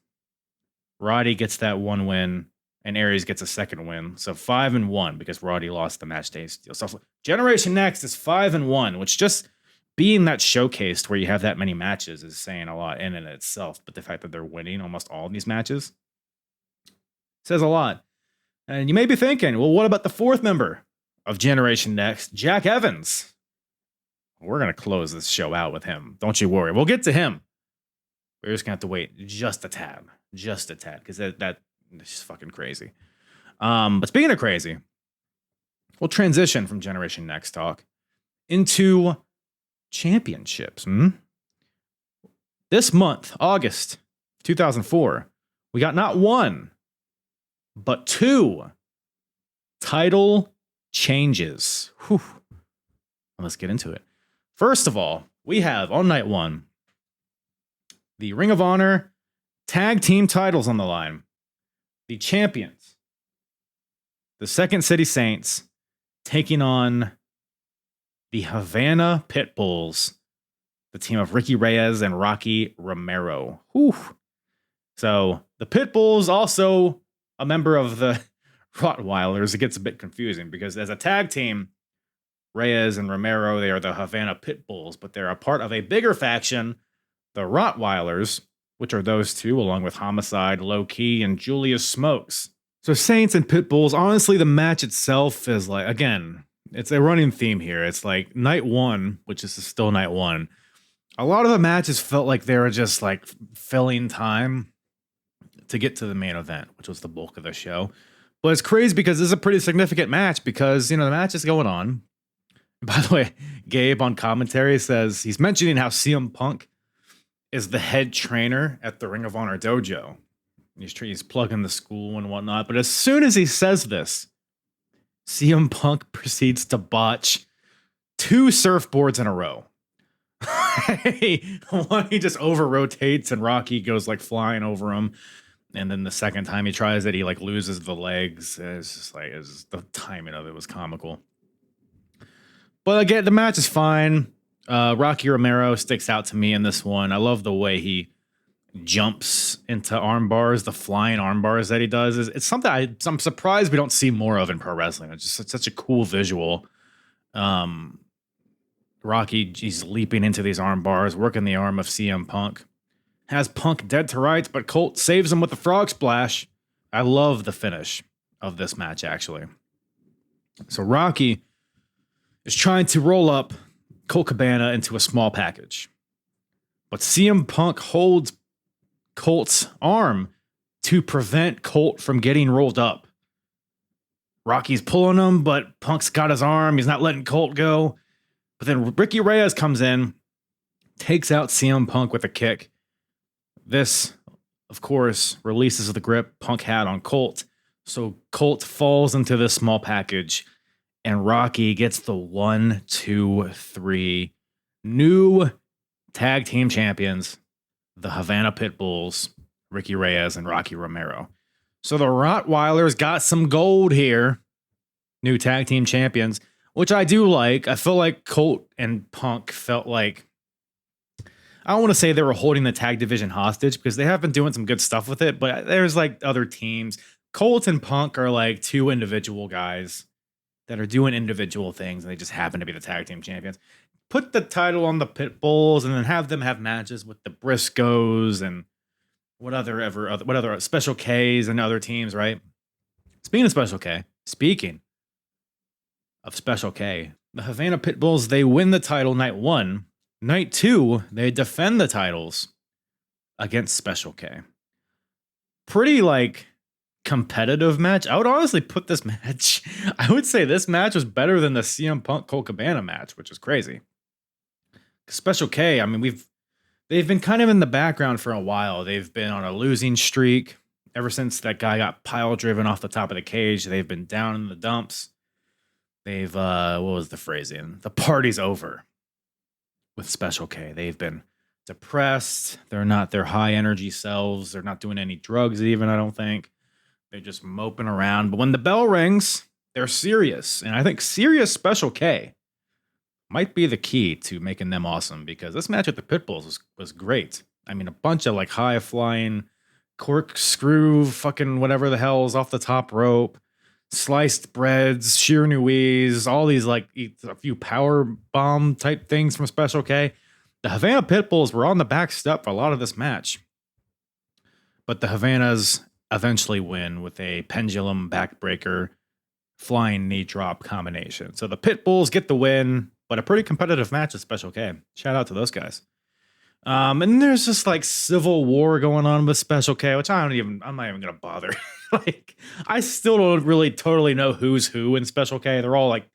Roddy gets that 1 win. And Aries gets a 2nd win. So 5-1, because Roddy lost the match to Ace Steel. So Generation Next is 5-1, which just being that showcased where you have that many matches is saying a lot in and itself. But the fact that they're winning almost all of these matches says a lot. And you may be thinking, well, what about the 4th member of Generation Next, Jack Evans. We're going to close this show out with him. Don't you worry. We'll get to him. We're just going to have to wait just a tad, because that's just fucking crazy. But speaking of crazy, we'll transition from Generation Next talk into championships. This month, August 2004, we got not one, but two title changes. Whew. Let's get into it. First of all, we have on night one, the Ring of Honor tag team titles on the line. The champions, the Second City Saints, taking on the Havana Pitbulls, the team of Ricky Reyes and Rocky Romero. Whew. So the Pitbulls, also a member of the Rottweilers. It gets a bit confusing because as a tag team, Reyes and Romero, they are the Havana Pitbulls, but they're a part of a bigger faction, the Rottweilers, which are those two, along with Homicide, Low Key, and Julius Smokes. So Saints and Pitbulls, honestly, the match itself is like, again, it's a running theme here. It's like night one, which is still night one. A lot of the matches felt like they were just like filling time to get to the main event, which was the bulk of the show. But it's crazy because this is a pretty significant match because, the match is going on. By the way, Gabe on commentary says he's mentioning how CM Punk is the head trainer at the Ring of Honor dojo. He's plugging the school and whatnot. But as soon as he says this, CM Punk proceeds to botch 2 surfboards in a row. One, he just over rotates and Rocky goes like flying over him. And then the second time he tries it, he like loses the legs. It's just like, the timing of it was comical. But again, the match is fine. Rocky Romero sticks out to me in this one. I love the way he jumps into arm bars, the flying arm bars that he does. It's something I'm surprised we don't see more of in pro wrestling. It's just such a cool visual. Rocky, he's leaping into these arm bars, working the arm of CM Punk. Has Punk dead to rights, but Colt saves him with the frog splash. I love the finish of this match, actually. So Rocky is trying to roll up Colt Cabana into a small package. But CM Punk holds Colt's arm to prevent Colt from getting rolled up. Rocky's pulling him, but Punk's got his arm. He's not letting Colt go. But then Ricky Reyes comes in, takes out CM Punk with a kick. This, of course, releases the grip Punk had on Colt. So Colt falls into this small package, and Rocky gets the 1, 2, 3 new tag team champions, the Havana Pitbulls, Ricky Reyes and Rocky Romero. So the Rottweilers got some gold here, new tag team champions, which I do like. I feel like Colt and Punk felt like, I don't want to say they were holding the tag division hostage because they have been doing some good stuff with it, but there's like other teams. Colt and Punk are like 2 individual guys that are doing individual things, and they just happen to be the tag team champions. Put the title on the Pitbulls and then have them have matches with the Briscoes and what other Special Ks and other teams, right? Speaking of Special K, the Havana Pitbulls, they win the title night 1. Night 2, they defend the titles against Special K. Pretty like competitive match. I would honestly put this match, I would say this match was better than the CM Punk Colt Cabana match, which is crazy. Special K, I mean, they've been kind of in the background for a while. They've been on a losing streak ever since that guy got pile driven off the top of the cage. They've been down in the dumps. They've what was the phrasing? The party's over with Special K. They've been depressed. They're not their high energy selves. They're not doing any drugs even, I don't think. They're just moping around. But when the bell rings, they're serious. And I think serious Special K might be the key to making them awesome, because this match with the Pitbulls was great. I mean, a bunch of like high flying corkscrew fucking whatever the hell is off the top rope, sliced breads, sheer nuis, all these like a few power bomb type things from Special K. The Havana Pitbulls were on the back step for a lot of this match, but the Havanas eventually win with a pendulum backbreaker flying knee drop combination. So the Pit Bulls get the win, but a pretty competitive match with Special K. Shout out to those guys. And there's just like civil war going on with Special K, which I'm not even gonna bother. Like, I still don't really totally know who's who in Special K. They're all like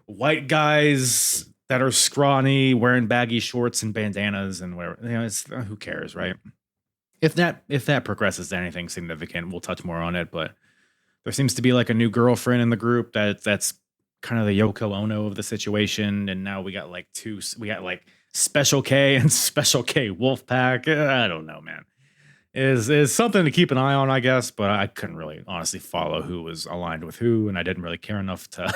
white guys that are scrawny, wearing baggy shorts and bandanas, and it's who cares, right? If that progresses to anything significant, we'll touch more on it. But there seems to be like a new girlfriend in the group that's kind of the Yoko Ono of the situation, and now we got like Special K and Special K Wolfpack. I don't know, man. Is something to keep an eye on, I guess, but I couldn't really honestly follow who was aligned with who, and I didn't really care enough to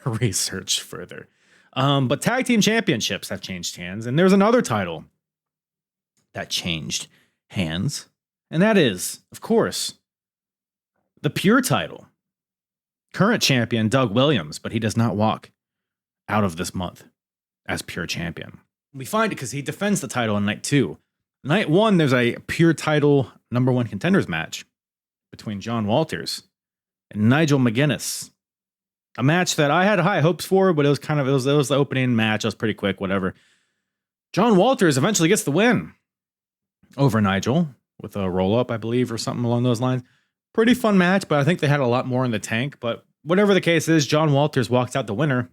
research further. But tag team championships have changed hands, and there's another title that changed hands, and that is, of course, the Pure title. Current champion Doug Williams, but he does not walk out of this month as Pure champion. We find it because he defends the title in night 2. Night 1, there's a Pure title #1 contenders match between John Walters and Nigel McGuinness. A match that I had high hopes for, but it was the opening match. It was pretty quick, whatever. John Walters eventually gets the win over Nigel with a roll-up, I believe, or something along those lines. Pretty fun match, but I think they had a lot more in the tank. But whatever the case is, John Walters walks out the winner,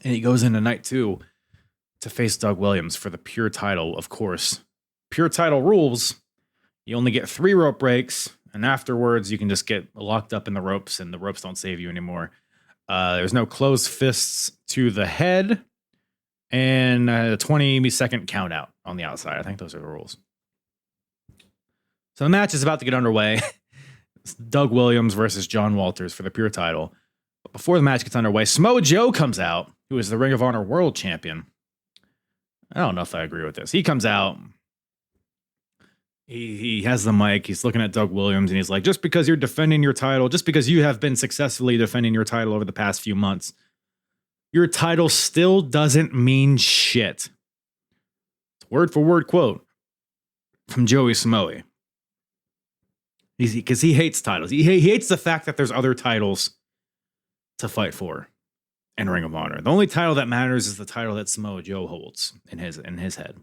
and he goes into night 2 to face Doug Williams for the Pure title, of course. Pure title rules, you only get 3 rope breaks, and afterwards you can just get locked up in the ropes, and the ropes don't save you anymore. There's no closed fists to the head, and a 20-second count out on the outside. I think those are the rules. So the match is about to get underway. It's Doug Williams versus John Walters for the Pure title. But before the match gets underway, Samoa Joe comes out, who is the Ring of Honor World Champion. I don't know if I agree with this. He comes out. He has the mic. He's looking at Doug Williams, and he's like, just because you're defending your title, just because you have been successfully defending your title over the past few months, your title still doesn't mean shit. Word for word quote from Joey Samoa. Because he hates titles. He hates the fact that there's other titles to fight for in Ring of Honor. The only title that matters is the title that Samoa Joe holds in his head.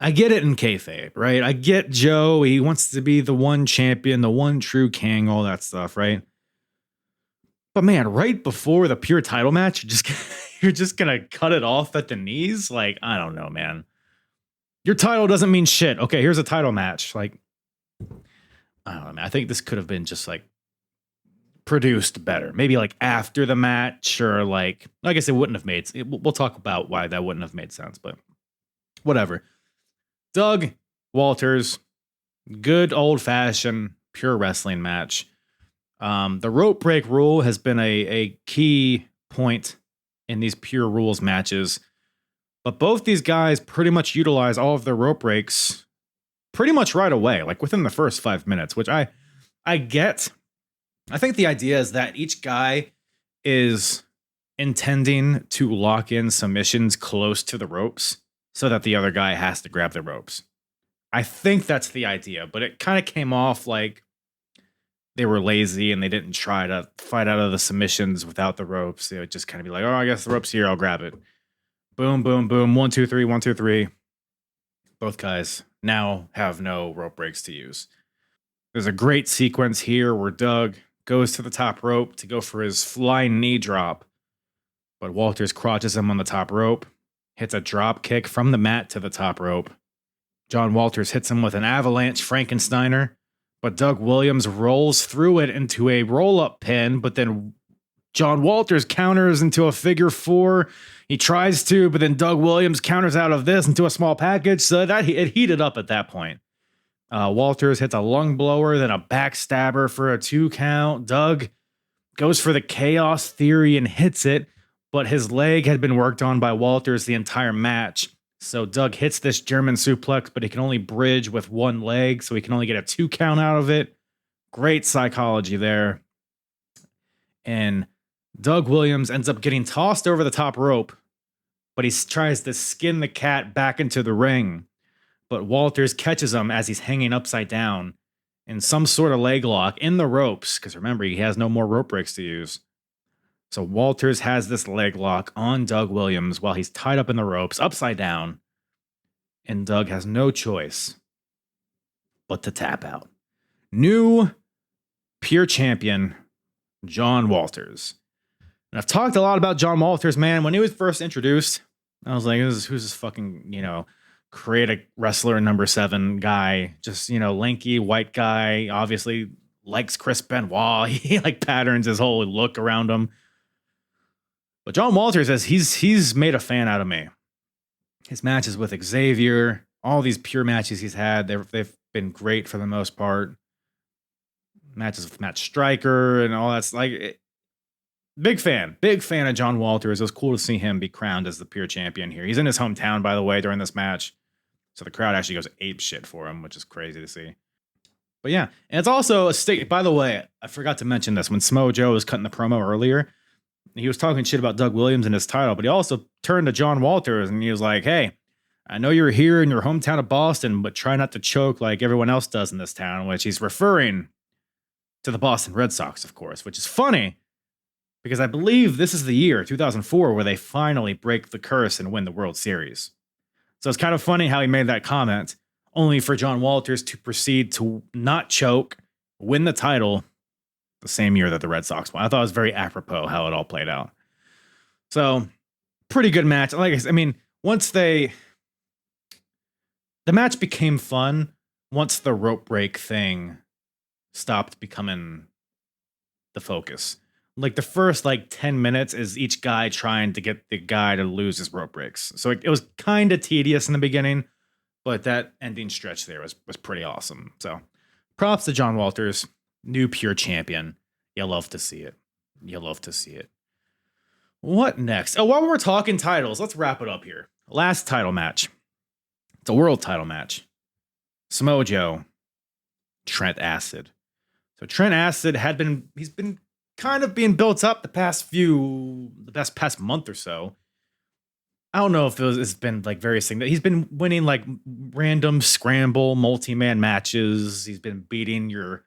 I get it in kayfabe, right? I get Joe. He wants to be the one champion, the one true king, all that stuff, right? But man, right before the Pure title match, you're just gonna cut it off at the knees? Like, I don't know, man. Your title doesn't mean shit. Okay, here's a title match. Like, I don't know, man. I think this could have been just like produced better. Maybe like after the match, or like, I guess it wouldn't have made. We'll talk about why that wouldn't have made sense, but whatever. Doug Walters, good old-fashioned Pure wrestling match. The rope break rule has been a key point in these Pure rules matches, but both these guys pretty much utilize all of their rope breaks pretty much right away, like within the first 5 minutes, which I get. I think the idea is that each guy is intending to lock in submissions close to the ropes, so that the other guy has to grab the ropes. I think that's the idea, but it kind of came off like they were lazy and they didn't try to fight out of the submissions without the ropes. They would just kind of be like, oh, I guess the rope's here, I'll grab it. Boom, boom, boom. 1, 2, 3, 1, 2, 3. Both guys now have no rope breaks to use. There's a great sequence here where Doug goes to the top rope to go for his flying knee drop, but Walters crotches him on the top rope. Hits a drop kick from the mat to the top rope. John Walters hits him with an avalanche Frankensteiner, but Doug Williams rolls through it into a roll-up pin, but then John Walters counters into a figure 4. He tries to, but then Doug Williams counters out of this into a small package, so that it heated up at that point. Walters hits a lung blower, then a backstabber for a 2 count. Doug goes for the chaos theory and hits it, but his leg had been worked on by Walters the entire match. So Doug hits this German suplex, but he can only bridge with one leg, so he can only get a 2 count out of it. Great psychology there. And Doug Williams ends up getting tossed over the top rope, but he tries to skin the cat back into the ring. But Walters catches him as he's hanging upside down in some sort of leg lock in the ropes, because remember, he has no more rope breaks to use. So Walters has this leg lock on Doug Williams while he's tied up in the ropes, upside down. And Doug has no choice but to tap out. New pure champion, John Walters. And I've talked a lot about John Walters, man. When he was first introduced, I was like, who's this fucking, creative wrestler number 7 guy? Just, lanky, white guy, obviously likes Chris Benoit. He patterns his whole look around him. But John Walters says he's made a fan out of me. His matches with Xavier, all these pure matches he's had, they've been great for the most part. Matches with Matt Stryker and all that's big fan of John Walters. It was cool to see him be crowned as the pure champion here. He's in his hometown, by the way, during this match. So the crowd actually goes ape shit for him, which is crazy to see. But yeah, and it's also a stick. By the way, I forgot to mention this when Samoa Joe was cutting the promo earlier. He was talking shit about Doug Williams and his title, but he also turned to John Walters and he was like, hey, I know you're here in your hometown of Boston, but try not to choke like everyone else does in this town, which he's referring to the Boston Red Sox, of course, which is funny because I believe this is the year, 2004, where they finally break the curse and win the World Series. So it's kind of funny how he made that comment, only for John Walters to proceed to not choke, win the title, the same year that the Red Sox won. I thought it was very apropos how it all played out. So, pretty good match. Like I said, once the match became fun, once the rope break thing stopped becoming the focus. Like the first 10 minutes is each guy trying to get the guy to lose his rope breaks. So it was kind of tedious in the beginning, but that ending stretch there was pretty awesome. So, props to John Walters. New pure champion. You'll love to see it. You'll love to see it. What next? Oh, while we're talking titles, let's wrap it up here. Last title match. It's a world title match. Samoa Joe, Trent Acid. So Trent Acid he's been kind of being built up the past month or so. I don't know if it's been very significant. He's been winning random scramble multi-man matches. He's been beating your,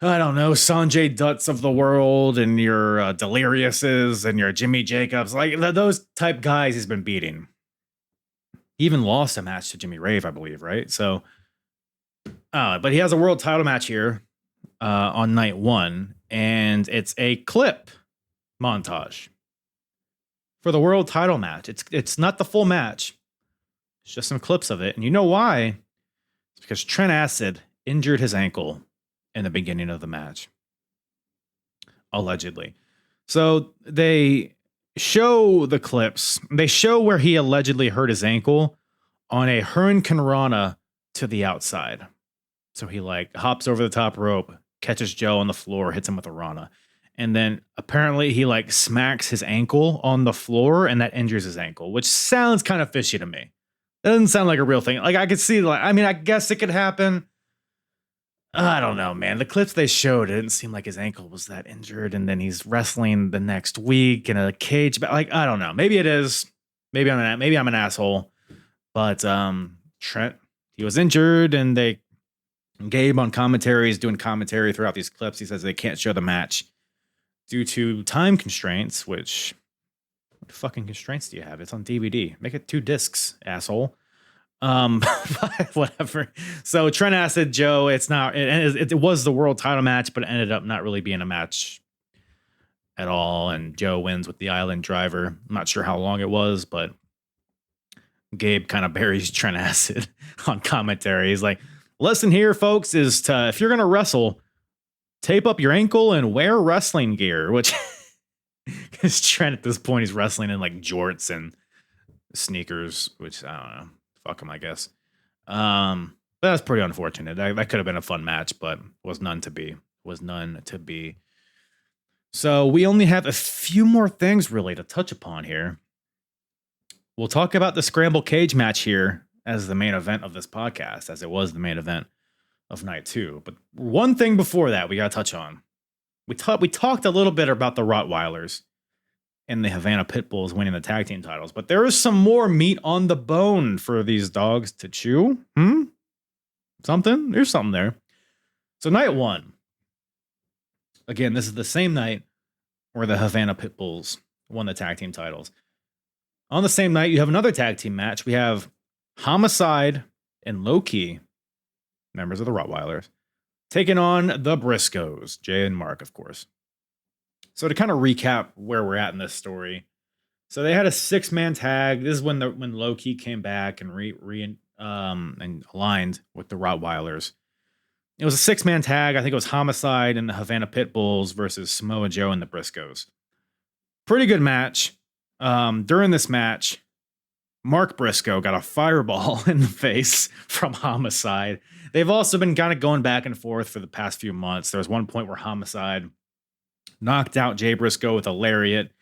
I don't know, Sanjay Dutts of the world and your Deliriouses and your Jimmy Jacobs. Those type guys he's been beating. He even lost a match to Jimmy Rave, I believe, right? So, but he has a world title match here on night 1, and it's a clip montage for the world title match. It's not the full match. It's just some clips of it. And you know why? It's because Trent Acid injured his ankle in the beginning of the match. Allegedly. So they show the clips. They show where he allegedly hurt his ankle on a Hurricane Rana to the outside. So he hops over the top rope, catches Joe on the floor, hits him with a Rana. And then apparently he smacks his ankle on the floor and that injures his ankle, which sounds kind of fishy to me. That doesn't sound like a real thing. I could see, I guess it could happen. I don't know, man. The clips they showed, it didn't seem like his ankle was that injured. And then he's wrestling the next week in a cage. But I don't know. Maybe it is. Maybe I'm an asshole. But Trent, he was injured, and Gabe on commentary is doing commentary throughout these clips. He says they can't show the match due to time constraints, which, what fucking constraints do you have? It's on DVD. Make it 2 discs, asshole. Whatever. So Trent Acid, Joe, it was the world title match, but it ended up not really being a match at all. And Joe wins with the Island Driver. I'm not sure how long it was, but Gabe kind of buries Trent Acid on commentary. He's like, lesson here, folks, is if you're going to wrestle, tape up your ankle and wear wrestling gear, which is Trent at this point. He's wrestling in jorts and sneakers, which I don't know. Fuck him, I guess. But that's pretty unfortunate. That could have been a fun match, but was none to be. So we only have a few more things really to touch upon here. We'll talk about the Scramble Cage match here as the main event of this podcast, as it was the main event of night 2. But one thing before that we got to touch on. We talked a little bit about the Rottweilers and the Havana Pitbulls winning the tag team titles, but there is some more meat on the bone for these dogs to chew. something. There's something there. So night 1. Again, this is the same night where the Havana Pitbulls won the tag team titles. On the same night, you have another tag team match. We have Homicide and Low Key, members of the Rottweilers, taking on the Briscoes, Jay and Mark, of course. So to kind of recap where we're at in this story. So they had a 6-man tag. This is when Low Key came back and and aligned with the Rottweilers. It was a 6-man tag. I think it was Homicide and the Havana Pitbulls versus Samoa Joe and the Briscoes. Pretty good match. During this match, Mark Briscoe got a fireball in the face from Homicide. They've also been kind of going back and forth for the past few months. There was one point where Homicide knocked out Jay Briscoe with a lariat,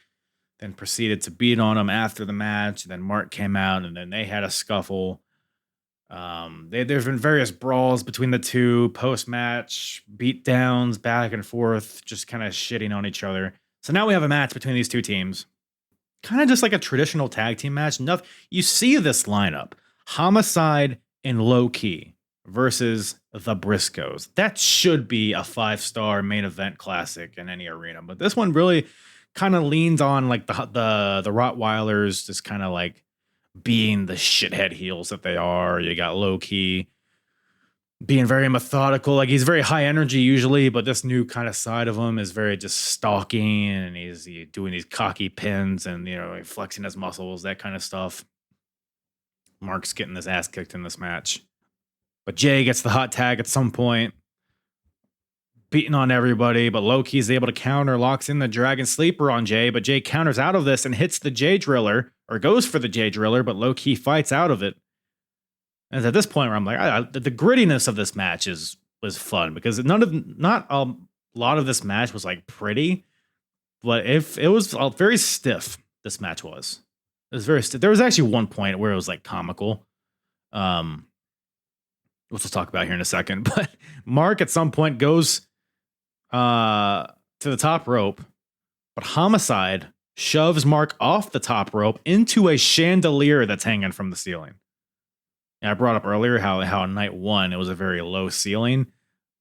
then proceeded to beat on him after the match. Then Mark came out, and then they had a scuffle. There's been various brawls between the two, post-match, beatdowns, back and forth, just kind of shitting on each other. So now we have a match between these two teams. Kind of just like a traditional tag team match. You see this lineup. Homicide and Low Key versus the Briscoes. That should be a 5-star main event classic in any arena. But this one really kind of leans on like the Rottweilers just kind of like being the shithead heels that they are. You got Low Key being very methodical. Like he's very high energy usually, but this new kind of side of him is very just stalking, and he's doing these cocky pins and, flexing his muscles, that kind of stuff. Mark's getting his ass kicked in this match. But Jay gets the hot tag at some point, beating on everybody, but Low Key's able to counter, locks in the Dragon Sleeper on Jay, but Jay counters out of this and hits the Jay Driller, or goes for the Jay Driller, but Low Key fights out of it. And at this point where I'm like, the grittiness of this match was fun, because not a lot of this match was like pretty, but if it was very stiff, this match was. It was very stiff. There was actually one point where it was like comical. Which we'll talk about here in a second. But Mark at some point goes to the top rope, but Homicide shoves Mark off the top rope into a chandelier that's hanging from the ceiling. And I brought up earlier how in night 1 it was a very low ceiling.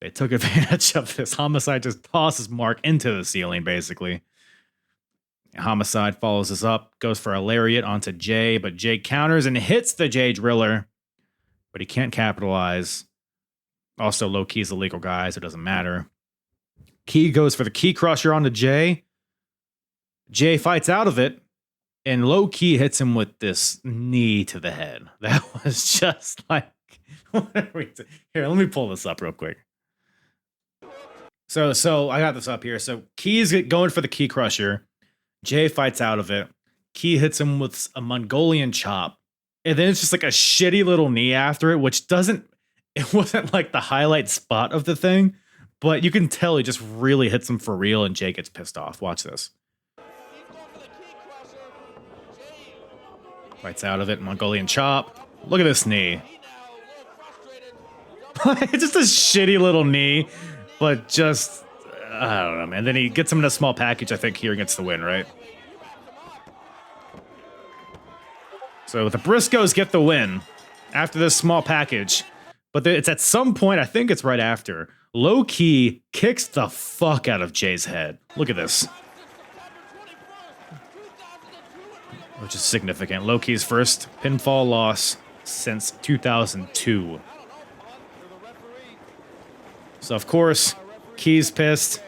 They took advantage of this. Homicide just tosses Mark into the ceiling, basically. Homicide follows this up, goes for a lariat onto Jay, but Jay counters and hits the Jay Driller, but he can't capitalize. Also, Low Key's a legal guy, so it doesn't matter. Key goes for the Key Crusher onto Jay. Jay fights out of it, and Low Key hits him with this knee to the head. That was just like, what are we doing? Here, let me pull this up real quick. So I got this up here. So Key's going for the Key Crusher. Jay fights out of it. Key hits him with a Mongolian chop. And then it's just like a shitty little knee after it, which it wasn't like the highlight spot of the thing, but you can tell he just really hits him for real, and Jay gets pissed off. Watch this. Fights out of it, Mongolian chop. Look at this knee. It's just a shitty little knee, but just, I don't know, man. Then he gets him in a small package, I think, here, and gets the win, right? So the Briscoes get the win after this small package. But it's at some point, I think it's right after, Low Key kicks the fuck out of Jay's head. Look at this. Which is significant. Low Key's first pinfall loss since 2002. So, of course, Key's pissed.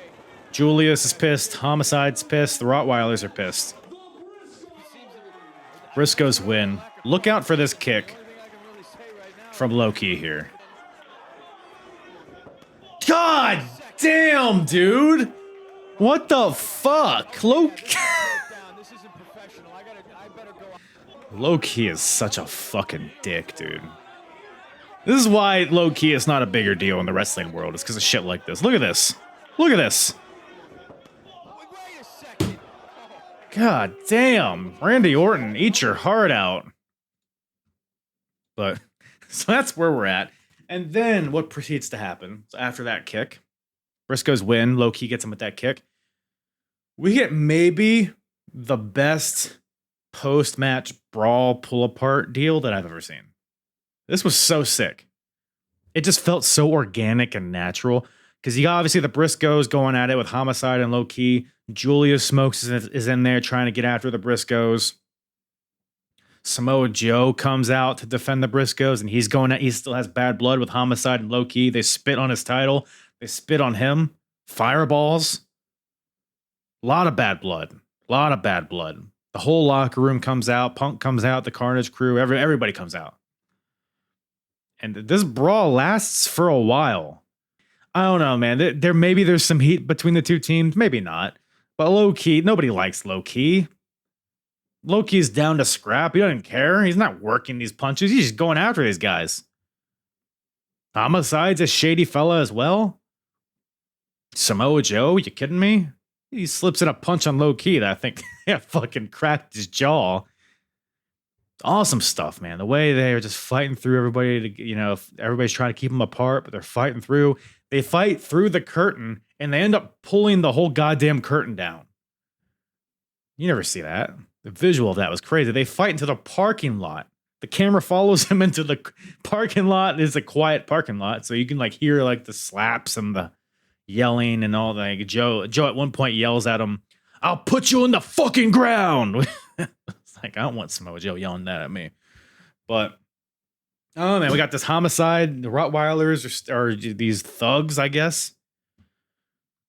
Julius is pissed. Homicide's pissed. The Rottweilers are pissed. Briscoes win. Look out for this kick from Low Key here. God damn, dude! What the fuck? Low Key is such a fucking dick, dude. This is why Low Key is not a bigger deal in the wrestling world. It's because of shit like this. Look at this. Look at this. God damn. Randy Orton, eat your heart out. But, so that's where we're at. And then what proceeds to happen? So after that kick, Briscoes win. Low Key gets him with that kick. We get maybe the best post-match brawl pull-apart deal that I've ever seen. This was so sick. It just felt so organic and natural because you got obviously the Briscoes going at it with Homicide and Low Key. Julius Smokes is in there trying to get after the Briscoes. Samoa Joe comes out to defend the Briscoes, and he still has bad blood with Homicide and Low Key. They spit on his title. They spit on him. Fireballs. A lot of bad blood. The whole locker room comes out. Punk comes out. The Carnage crew. Everybody comes out. And this brawl lasts for a while. I don't know, man. There's some heat between the two teams. Maybe not. But Low Key, nobody likes Low Key. Low Key's down to scrap. He doesn't care. He's not working these punches. He's just going after these guys. Homicide's a shady fella as well. Samoa Joe, you kidding me? He slips in a punch on Low Key that I think fucking cracked his jaw. Awesome stuff, man. The way they are just fighting through everybody to, everybody's trying to keep them apart, but they're fighting through. They fight through the curtain and they end up pulling the whole goddamn curtain down. You never see that. The visual of that was crazy. They fight into the parking lot. The camera follows him into the parking lot. It's a quiet parking lot, so you can hear the slaps and the yelling and all that. Joe at one point yells at him, "I'll put you on the fucking ground." It's I don't want Samoa Joe yelling that at me. But oh man, we got this Homicide. The Rottweilers are these thugs, I guess.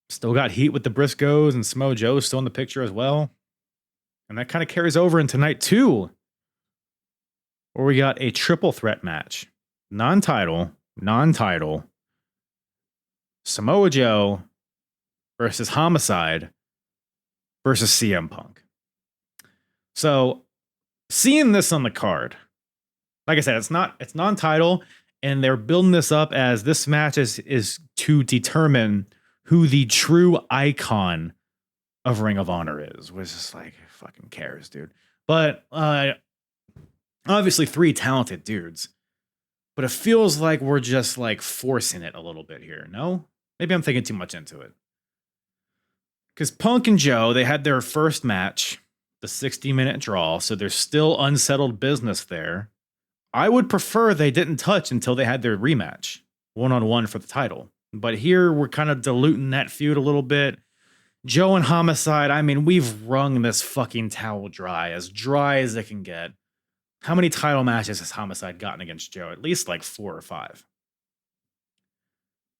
Still got heat with the Briscoes, and Samoa Joe is still in the picture as well. And that kind of carries over into night 2, where we got a triple threat match. Non-title. Samoa Joe versus Homicide versus CM Punk. So, seeing this on the card, like I said, it's non-title, and they're building this up as this match is to determine who the true icon of Ring of Honor is. Which is fucking cares, dude. But obviously 3 talented dudes. But it feels like we're just forcing it a little bit here. No? Maybe I'm thinking too much into it. Because Punk and Joe, they had their first match, the 60-minute draw, so there's still unsettled business there. I would prefer they didn't touch until they had their rematch, 1-on-1 for the title. But here we're kind of diluting that feud a little bit. Joe and Homicide, we've wrung this fucking towel dry as it can get. How many title matches has Homicide gotten against Joe? At least 4 or 5.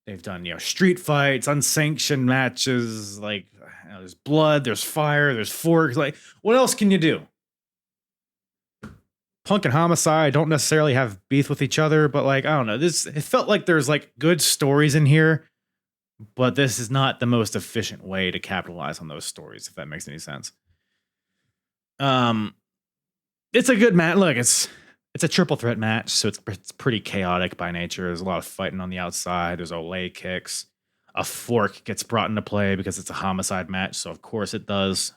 They've done, street fights, unsanctioned matches, there's blood, there's fire, there's forks. What else can you do? Punk and Homicide don't necessarily have beef with each other, but I don't know. It felt like there's good stories in here. But this is not the most efficient way to capitalize on those stories, if that makes any sense. It's a good match. Look, it's a triple threat match, so it's pretty chaotic by nature. There's a lot of fighting on the outside. There's Olay kicks. A fork gets brought into play because it's a Homicide match, so of course it does.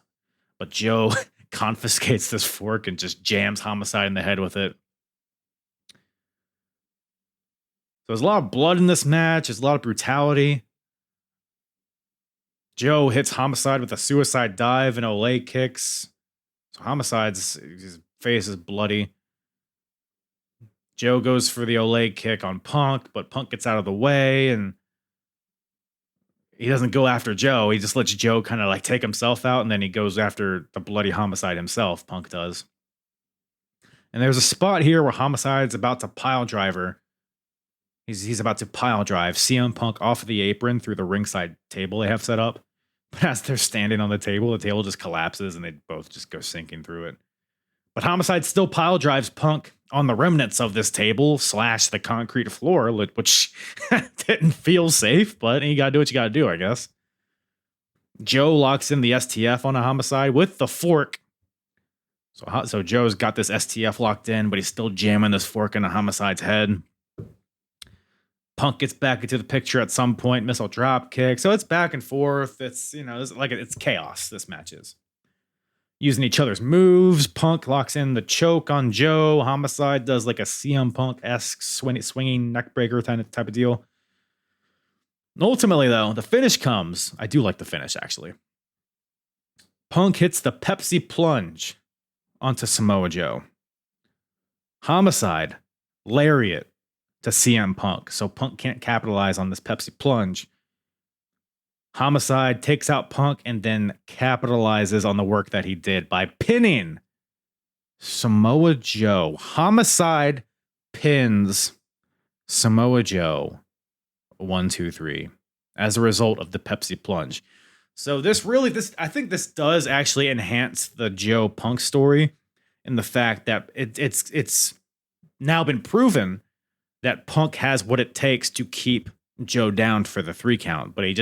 But Joe confiscates this fork and just jams Homicide in the head with it. So there's a lot of blood in this match. There's a lot of brutality. Joe hits Homicide with a suicide dive and Olay kicks. So Homicide's his face is bloody. Joe goes for the Olay kick on Punk, but Punk gets out of the way and he doesn't go after Joe. He just lets Joe kind of take himself out, and then he goes after the bloody Homicide himself. Punk does. And there's a spot here where Homicide's about to pile driver. He's about to pile drive CM Punk off of the apron through the ringside table they have set up. But as they're standing on the table just collapses and they both just go sinking through it. But Homicide still pile drives Punk on the remnants of this table / the concrete floor, which didn't feel safe, but you gotta do what you gotta do, I guess. Joe locks in the STF on a Homicide with the fork. So Joe's got this STF locked in, but he's still jamming this fork into Homicide's head. Punk gets back into the picture at some point, missile drop kick. So it's back and forth. It's, it's chaos, this match is. Using each other's moves. Punk locks in the choke on Joe. Homicide does a CM Punk-esque swinging neckbreaker type of deal. And ultimately, though, the finish comes. I do like the finish, actually. Punk hits the Pepsi plunge onto Samoa Joe. Homicide, lariat to CM Punk. So Punk can't capitalize on this Pepsi plunge. Homicide takes out Punk and then capitalizes on the work that he did by pinning Samoa Joe. Homicide pins Samoa Joe 1, 2, 3 as a result of the Pepsi plunge. So I think this does actually enhance the Joe Punk story in the fact that it's now been proven that Punk has what it takes to keep Joe down for the 3 count, but he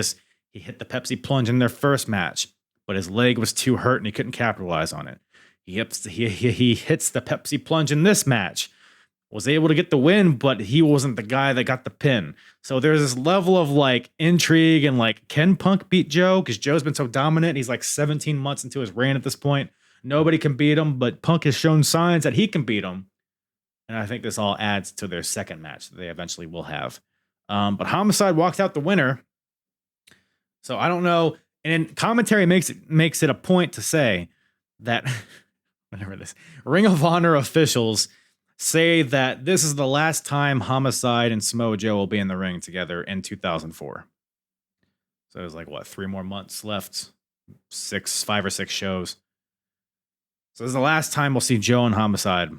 hit the Pepsi plunge in their first match, but his leg was too hurt and he couldn't capitalize on it. He hits the Pepsi plunge in this match, was able to get the win, but he wasn't the guy that got the pin. So there's this level of like intrigue and like, can Punk beat Joe? Because Joe's been so dominant. He's like 17 months into his reign at this point. Nobody can beat him, but Punk has shown signs that he can beat him. And I think this all adds to their second match that they eventually will have. But Homicide walks out the winner. So I don't know. And commentary makes it a point to say that whatever this Ring of Honor officials say that this is the last time Homicide and Samoa Joe will be in the ring together in 2004. So there's like 3 more months left, 5 or 6 shows. So this is the last time we'll see Joe and Homicide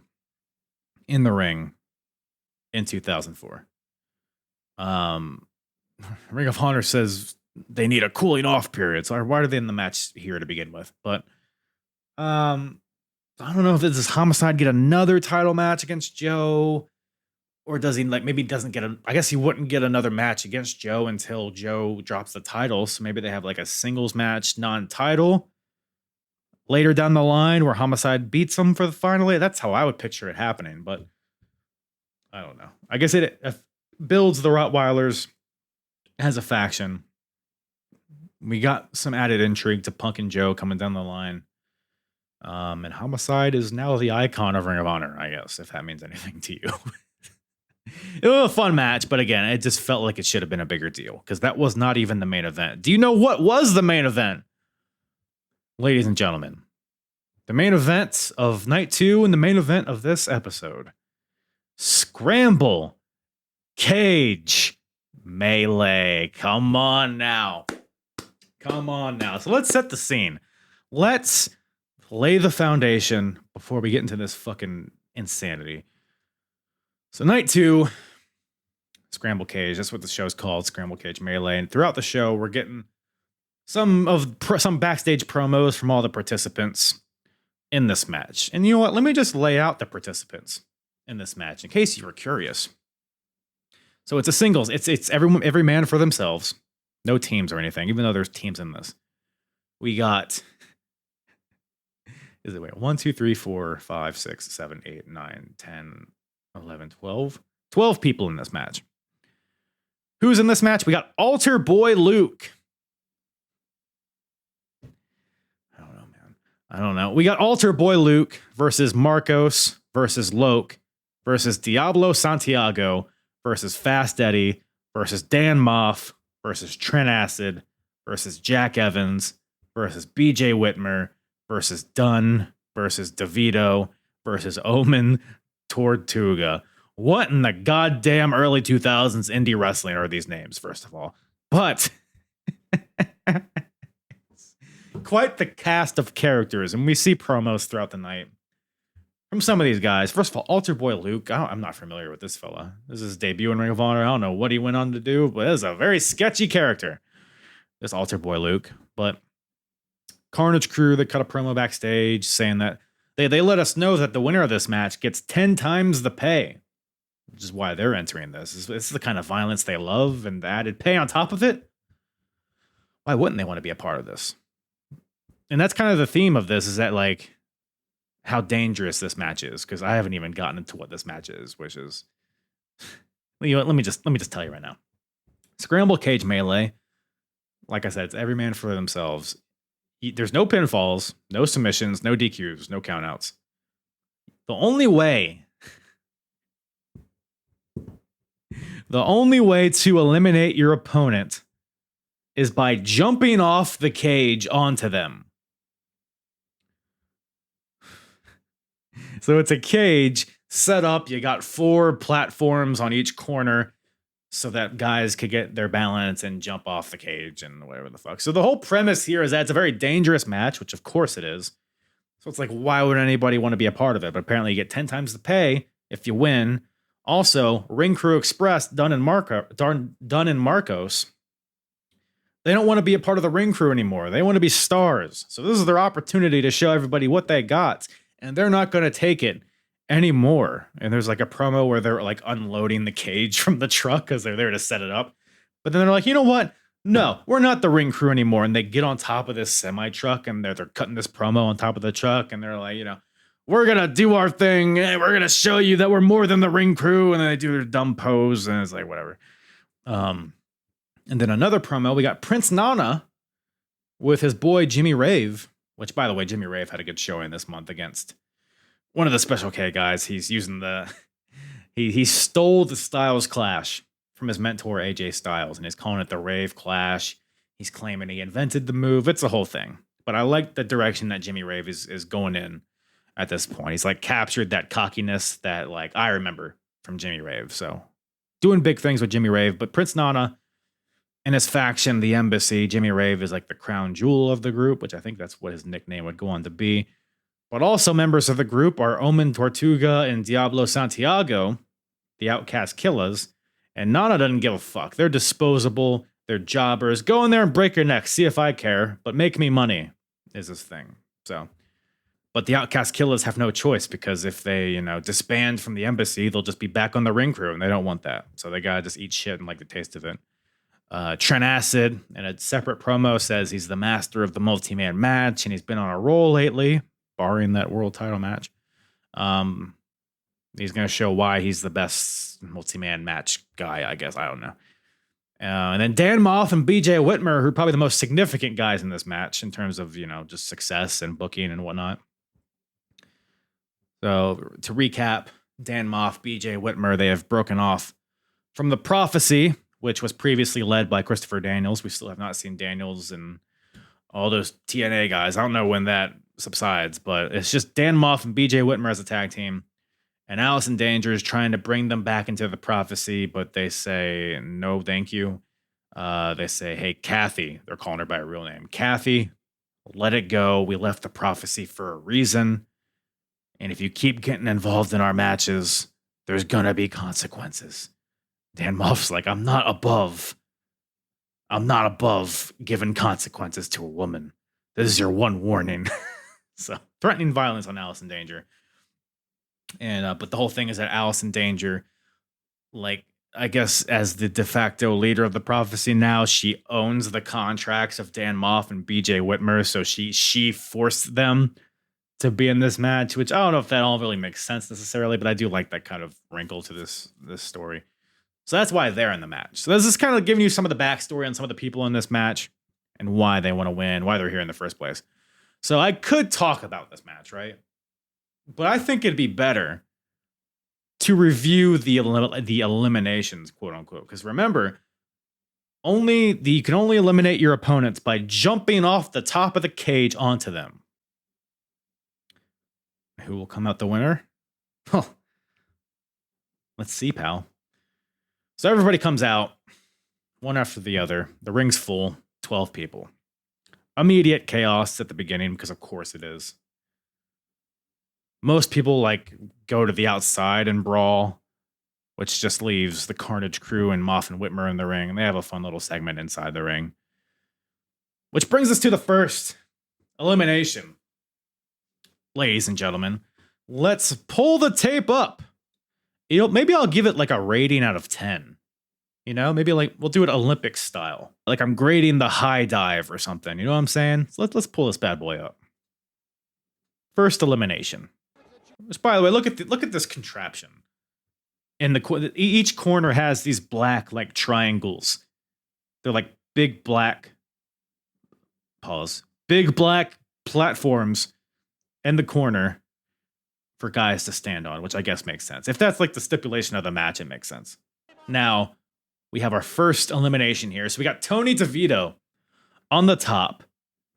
in the ring in 2004. Ring of Honor says they need a cooling off period. So why are they in the match here to begin with? But I don't know if does Homicide get another title match against Joe, or does he maybe doesn't get I guess he wouldn't get another match against Joe until Joe drops the title. So maybe they have like a singles match, non-title later down the line where Homicide beats him for the final. That's how I would picture it happening, but I don't know. I guess it builds the Rottweilers as a faction. We got some added intrigue to Punk and Joe coming down the line. And Homicide is now the icon of Ring of Honor, I guess, if that means anything to you. It was a fun match, but again, it just felt like it should have been a bigger deal because that was not even the main event. Do you know what was the main event? Ladies and gentlemen, the main event of night 2 and the main event of this episode. Scramble Cage Melee. Come on now. So let's set the scene. Let's lay the foundation before we get into this fucking insanity. So night 2, Scramble Cage. That's what the show's called, Scramble Cage Melee. And throughout the show, we're getting some backstage promos from all the participants in this match. And you know what? Let me just lay out the participants in this match in case you were curious. So it's a singles. It's every man for themselves. No teams or anything, even though there's teams in this. We got 1, 2, 3, 4, 5, 6, 7, 8, 9, 10, 11, 12. 12 people in this match. Who's in this match? We got Altar Boy Luke. I don't know. We got Altar Boy Luke versus Marcos versus Loke versus Diablo Santiago versus Fast Eddie versus Dan Moff versus Trent Acid versus Jack Evans versus BJ Whitmer versus Dunn versus DeVito versus Omen Tortuga. What in the goddamn early 2000s indie wrestling are these names, first of all? But quite the cast of characters, and we see promos throughout the night from some of these guys. First of all, Altar Boy Luke. I'm not familiar with this fella. This is his debut in Ring of Honor. I don't know what he went on to do, but it's a very sketchy character, this Altar Boy Luke. But Carnage Crew, they cut a promo backstage saying that they let us know that the winner of this match gets 10 times the pay, which is why they're entering this. This is the kind of violence they love, and the added pay on top of it. Why wouldn't they want to be a part of this? And that's kind of the theme of this, is that like how dangerous this match is, because I haven't even gotten into what this match is, which is, you know what, let me just tell you right now. Scramble Cage Melee, like I said, it's every man for themselves. There's no pinfalls, no submissions, no DQs, no countouts. The only way to eliminate your opponent is by jumping off the cage onto them. So it's a cage set up. You got 4 platforms on each corner so that guys could get their balance and jump off the cage and whatever the fuck. So the whole premise here is that it's a very dangerous match, which of course it is. So it's like, why would anybody want to be a part of it? But apparently you get 10 times the pay if you win. Also, Ring Crew Express, Dunn and Marcos, they don't want to be a part of the Ring Crew anymore. They want to be stars. So this is their opportunity to show everybody what they got. And they're not going to take it anymore. And there's like a promo where they're like unloading the cage from the truck because they're there to set it up. But then they're like, you know what? No, we're not the Ring Crew anymore. And they get on top of this semi truck and they're cutting this promo on top of the truck. And they're like, we're going to do our thing. And we're going to show you that we're more than the Ring Crew. And then they do their dumb pose. And it's like, whatever. And then another promo, we got Prince Nana with his boy Jimmy Rave, which, by the way, Jimmy Rave had a good showing this month against one of the Special K guys. He's using he stole the Styles Clash from his mentor AJ Styles, and he's calling it the Rave Clash. He's claiming he invented the move. It's a whole thing. But I like the direction that Jimmy Rave is going in at this point. He's like captured that cockiness that like I remember from Jimmy Rave. So doing big things with Jimmy Rave. But Prince Nana and his faction, the Embassy, Jimmy Rave is like the crown jewel of the group, which I think that's what his nickname would go on to be. But also members of the group are Omen Tortuga and Diablo Santiago, the Outcast Killers. And Nana doesn't give a fuck. They're disposable. They're jobbers. Go in there and break your neck. See if I care. But make me money is his thing. So, but the Outcast Killers have no choice because if they, disband from the Embassy, they'll just be back on the Ring Crew, and they don't want that. So they gotta just eat shit and like the taste of it. Trent Acid, in a separate promo, says he's the master of the multi-man match, and he's been on a roll lately, barring that world title match. He's going to show why he's the best multi-man match guy, I guess. I don't know. And then Dan Moff and BJ Whitmer, who are probably the most significant guys in this match in terms of, just success and booking and whatnot. So to recap, Dan Moff, BJ Whitmer, they have broken off from the Prophecy, which was previously led by Christopher Daniels. We still have not seen Daniels and all those TNA guys. I don't know when that subsides, but it's just Dan Moff and BJ Whitmer as a tag team. And Allison Danger is trying to bring them back into the Prophecy, but they say, no, thank you. They say, hey, Kathy. They're calling her by her real name. Kathy, let it go. We left the Prophecy for a reason. And if you keep getting involved in our matches, there's going to be consequences. Dan Moff's like, I'm not above giving consequences to a woman. This is your one warning. So threatening violence on Allison Danger. And but the whole thing is that Allison Danger, like, I guess as the de facto leader of the Prophecy now, she owns the contracts of Dan Moff and BJ Whitmer. So she forced them to be in this match, which I don't know if that all really makes sense necessarily, but I do like that kind of wrinkle to this story. So that's why they're in the match. So this is kind of giving you some of the backstory on some of the people in this match and why they want to win, why they're here in the first place. So I could talk about this match, right? But I think it'd be better to review the eliminations, quote unquote. Because remember, you can only eliminate your opponents by jumping off the top of the cage onto them. Who will come out the winner? Huh. Let's see, pal. So everybody comes out, one after the other. The ring's full, 12 people. Immediate chaos at the beginning, because of course it is. Most people go to the outside and brawl, which just leaves the Carnage crew and Moff and Whitmer in the ring, and they have a fun little segment inside the ring. Which brings us to the first elimination. Ladies and gentlemen, let's pull the tape up. Maybe I'll give it a rating out of 10. Maybe we'll do it Olympic style. Like I'm grading the high dive or something. You know what I'm saying? So let's pull this bad boy up. First elimination. Which, by the way, look at this contraption. In each corner has these black triangles. They're big black. Big black platforms in the corner for guys to stand on, which I guess makes sense. If that's the stipulation of the match, it makes sense. Now, we have our first elimination here. So we got Tony DeVito on the top.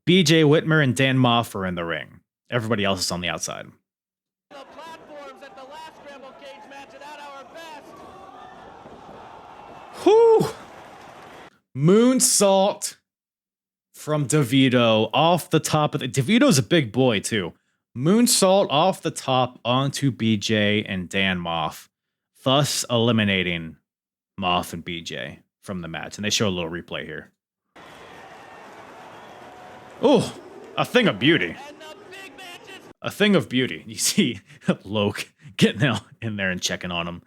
BJ Whitmer and Dan Moff are in the ring. Everybody else is on the outside. The platforms at the last Scramble Whew. Moonsault from DeVito off the top of the... DeVito's a big boy, too. Moonsault off the top onto BJ and Dan Moff, thus eliminating Moff and BJ from the match. And they show a little replay here. Oh, a thing of beauty. A thing of beauty. You see Loke getting in there and checking on him.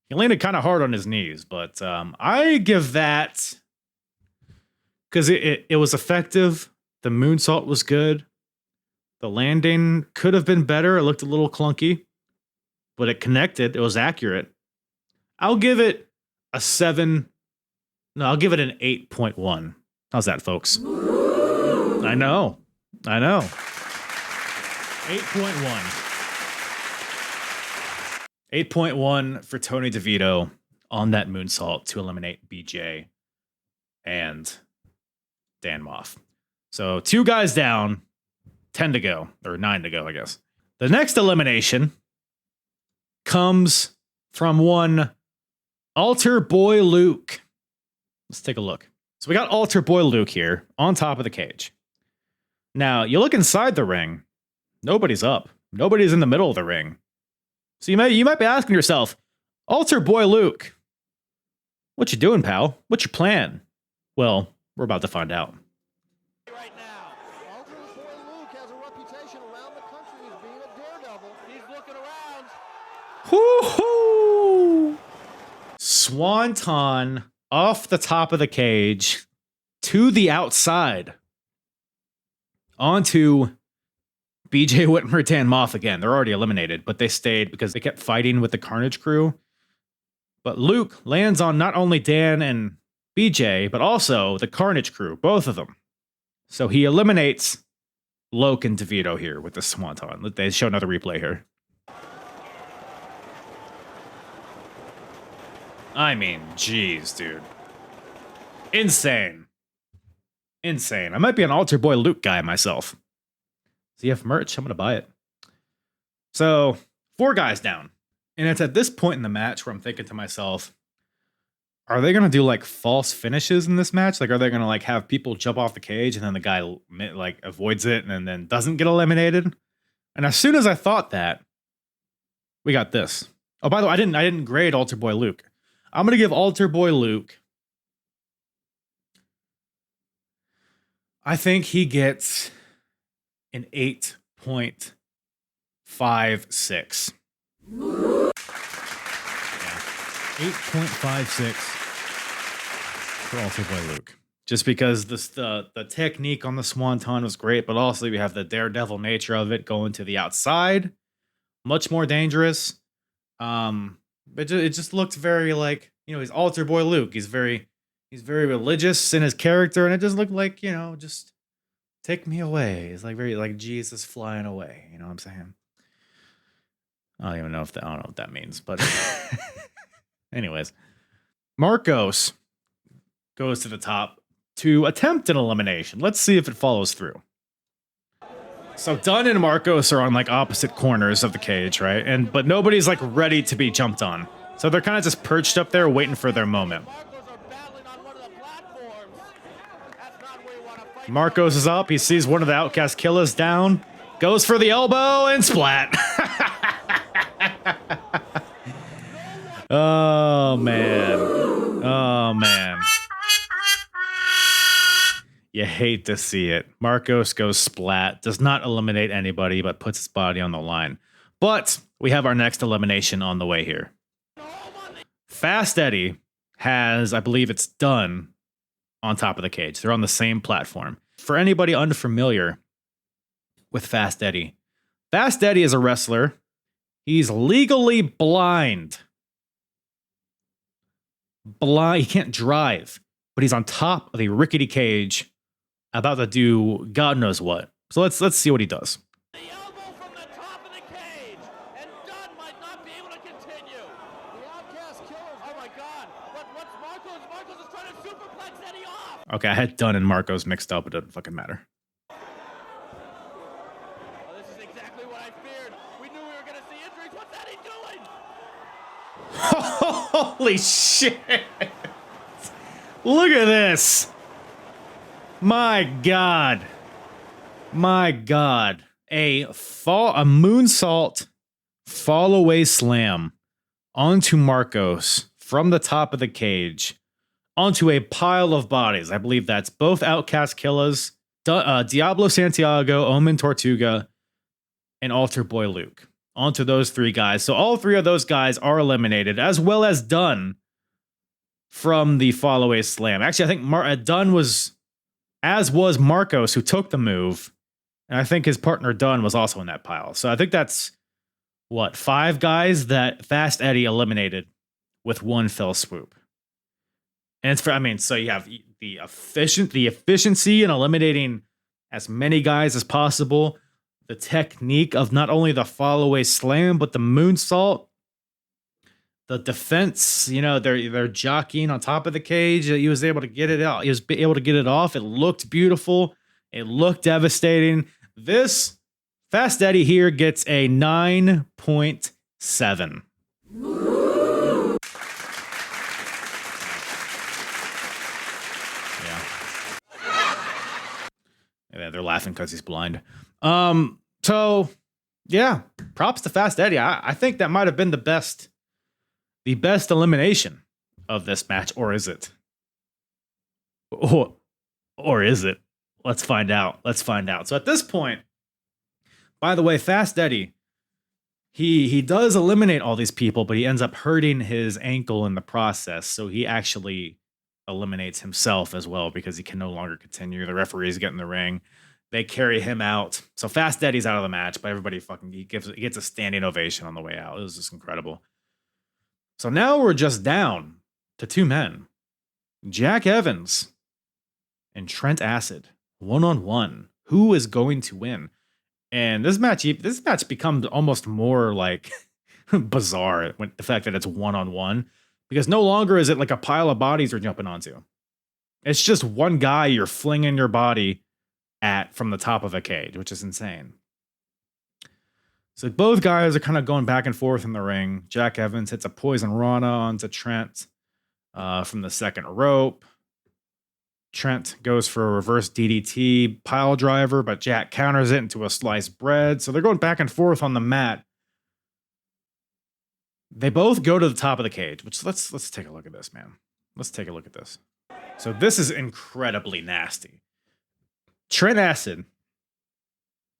He landed kind of hard on his knees, but I give that... Because it was effective. The moonsault was good. The landing could have been better. It looked a little clunky, but it connected. It was accurate. I'll give it a 7. No, I'll give it an 8.1. How's that, folks? I know. 8.1. 8.1 for Tony DeVito on that moonsault to eliminate BJ and Dan Moff. So 2 guys down, 10 to go, or 9 to go, I guess. The next elimination comes from one Altar Boy Luke. Let's take a look. So we got Altar Boy Luke here on top of the cage. Now, you look inside the ring, nobody's up. Nobody's in the middle of the ring. So you might be asking yourself, Altar Boy Luke, what you doing, pal? What's your plan? Well, we're about to find out. Right now, Altar Boy Luke has a reputation around the country as being a daredevil. He's looking around. Woo-hoo! Swanton off the top of the cage to the outside onto BJ Whitmer, Dan Moff again. They're already eliminated, but they stayed because they kept fighting with the Carnage crew. But Luke lands on not only Dan and BJ, but also the Carnage crew, both of them. So he eliminates Loke and DeVito here with the Swanton. They show another replay here. I mean, geez, dude. Insane. I might be an Altar Boy Luke guy myself. Does he have merch? I'm going to buy it. So, 4 guys down. And it's at this point in the match where I'm thinking to myself, are they going to do like false finishes in this match? Like, are they going to like have people jump off the cage and then the guy like avoids it and then doesn't get eliminated? And as soon as I thought that, we got this. Oh, by the way, I didn't grade Altar Boy Luke. I'm going to give Altar Boy Luke, I think he gets an 8.56. Yeah. 8.56 for Altar Boy Luke. Just because the technique on the Swanton was great, but also we have the daredevil nature of it going to the outside. Much more dangerous. But it just looked very like, he's Altar Boy Luke. He's very religious in his character, and it just looked like, just take me away. It's like very like Jesus flying away. You know what I'm saying? I don't even know I don't know what that means, but anyways, Marcos goes to the top to attempt an elimination. Let's see if it follows through. So Dunn and Marcos are on like opposite corners of the cage, right? But nobody's like ready to be jumped on. So they're kind of just perched up there waiting for their moment. Marcos is up. He sees one of the Outcast killers down. Goes for the elbow and splat. Oh, man. You hate to see it. Marcos goes splat. Does not eliminate anybody, but puts his body on the line. But we have our next elimination on the way here. Fast Eddie has, I believe it's Dunn, on top of the cage. They're on the same platform. For anybody unfamiliar with Fast Eddie is a wrestler. He's legally blind. He can't drive, but he's on top of a rickety cage about to do God knows what. So let's see what he does. The elbow from the top of the cage, and Dunn might not be able to continue. The Outcast killers. Oh my God! What's Marcos? Marcos is trying to superplex Eddie off. Okay, I had Dunn and Marcos mixed up. It doesn't fucking matter. Oh, this is exactly what I feared. We knew we were going to see injuries. What's Eddie doing? Holy shit! Look at this. My God. My God. A moonsault fall away slam onto Marcos from the top of the cage onto a pile of bodies. I believe that's both Outcast Killers, Diablo Santiago, Omen Tortuga, and Altar Boy Luke. Onto those three guys. So all three of those guys are eliminated, as well as Dunn from the fall away slam. Actually, I think Dunn was, as was Marcos, who took the move. And I think his partner Dunn was also in that pile. So I think that's, 5 guys that Fast Eddie eliminated with one fell swoop. And it's so you have the efficiency in eliminating as many guys as possible, the technique of not only the fall away slam, but the moonsault, the defense, they're jockeying on top of the cage. He was able to get it out. He was able to get it off. It looked beautiful. It looked devastating. This Fast Eddie here gets a 9.7. Yeah, they're laughing because he's blind. So yeah, props to Fast Eddie. I think that might have been the best elimination of this match, or is it? Or is it? Let's find out. So at this point, by the way, Fast Eddie, he does eliminate all these people, but he ends up hurting his ankle in the process. So he actually eliminates himself as well because he can no longer continue. The referees get in the ring. They carry him out. So Fast Eddie's out of the match, but everybody he gets a standing ovation on the way out. It was just incredible. So now we're just down to 2 men. Jack Evans and Trent Acid, 1-on-1. Who is going to win? And this match becomes almost more like bizarre when the fact that it's 1-on-1, because no longer is it like a pile of bodies you're jumping onto. It's just one guy you're flinging your body at from the top of a cage, which is insane. So both guys are kind of going back and forth in the ring. Jack Evans hits a poison rana onto Trent from the second rope. Trent goes for a reverse DDT pile driver, but Jack counters it into a sliced bread. So they're going back and forth on the mat. They both go to the top of the cage, which let's take a look at this, man. Let's take a look at this. So this is incredibly nasty. Trent Acid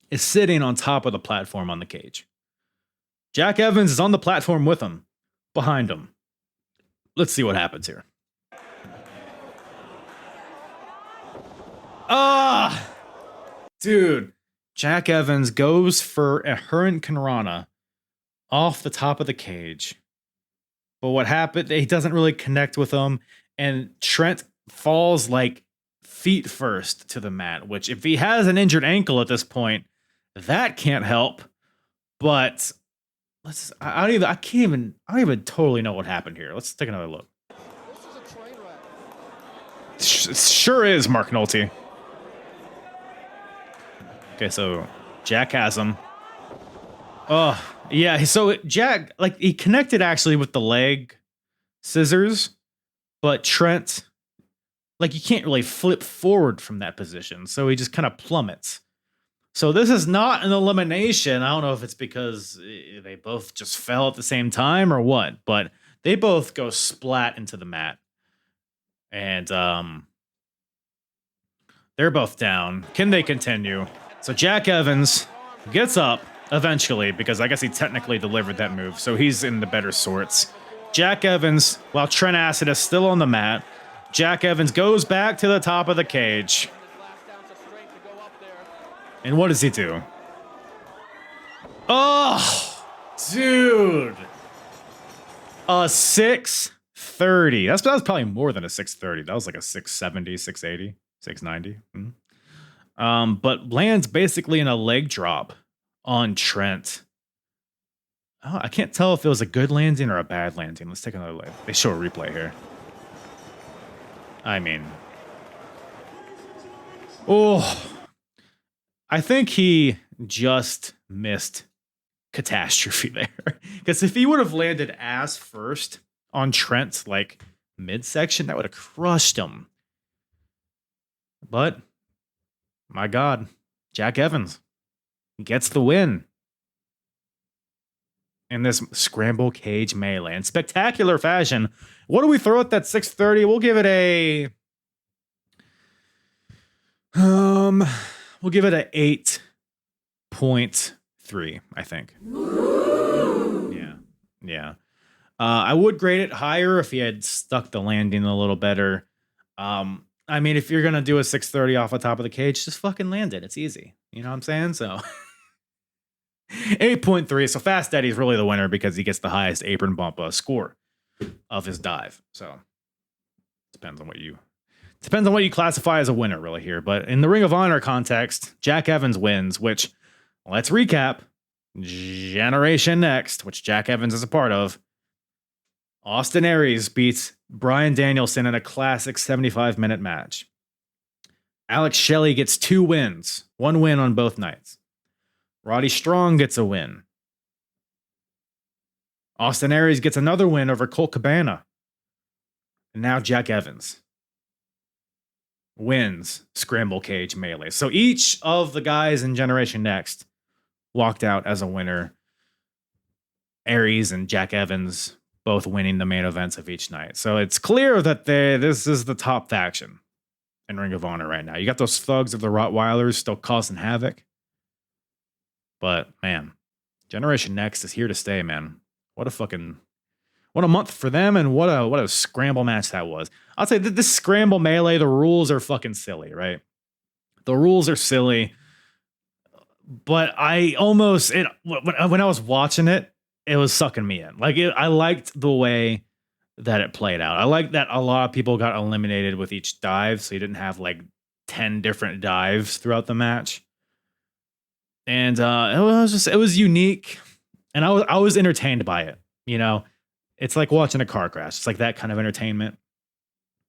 is sitting on top of the platform on the cage. Jack Evans is on the platform with him, behind him. Let's see what happens here. Dude, Jack Evans goes for a Hurricane Rana off the top of the cage. But what happened, he doesn't really connect with him, and Trent falls like feet first to the mat, which if he has an injured ankle at this point, that can't help. But I don't even totally know what happened here. Let's take another look. This is a train wreck. Sure is, Mark Nolte. Okay, so Jack has him. Oh, yeah. So Jack, he connected actually with the leg scissors, but Trent, you can't really flip forward from that position. So he just kind of plummets. So this is not an elimination. I don't know if it's because they both just fell at the same time or what, but they both go splat into the mat. And they're both down. Can they continue? So Jack Evans gets up eventually, because I guess he technically delivered that move, so he's in the better sorts. Jack Evans, while Trent Acid is still on the mat, Jack Evans goes back to the top of the cage. And what does he do? Oh, dude. A 630. That was probably more than a 630. That was like a 670, 680, 690. But lands basically in a leg drop on Trent. Oh, I can't tell if it was a good landing or a bad landing. Let's take another look. They show a replay here. I mean, I think he just missed catastrophe there. Because if he would have landed ass first on Trent, midsection, that would have crushed him. But, my God, Jack Evans gets the win in this Scramble Cage Melee in spectacular fashion. What do we throw at that 630? We'll give it a... we'll give it a 8.3, I think. Yeah. I would grade it higher if he had stuck the landing a little better. I mean, if you're gonna do a 630 off the top of the cage, just fucking land it. It's easy. You know what I'm saying? So 8.3. So Fast Eddie's really the winner because he gets the highest apron bump score of his dive. So depends on what you classify as a winner, really here. But in the Ring of Honor context, Jack Evans wins. Which, let's recap: Generation Next, which Jack Evans is a part of. Austin Aries beats Bryan Danielson in a classic 75-minute match. Alex Shelley gets 2 wins. 1 win on both nights. Roddy Strong gets a win. Austin Aries gets another win over Colt Cabana. And now Jack Evans wins Scramble Cage Melee. So each of the guys in Generation Next walked out as a winner. Aries and Jack Evans both winning the main events of each night. So it's clear that this is the top faction in Ring of Honor right now. You got those thugs of the Rottweilers still causing havoc. But, man, Generation Next is here to stay, man. What a month for them, and what a scramble match that was. I'll say that this Scramble Melee, the rules are fucking silly, right? The rules are silly. But when I was watching it, it was sucking me in. I liked the way that it played out. I like that a lot of people got eliminated with each dive, so you didn't have 10 different dives throughout the match. And it was unique, and I was entertained by it. You know, it's like watching a car crash. It's like that kind of entertainment.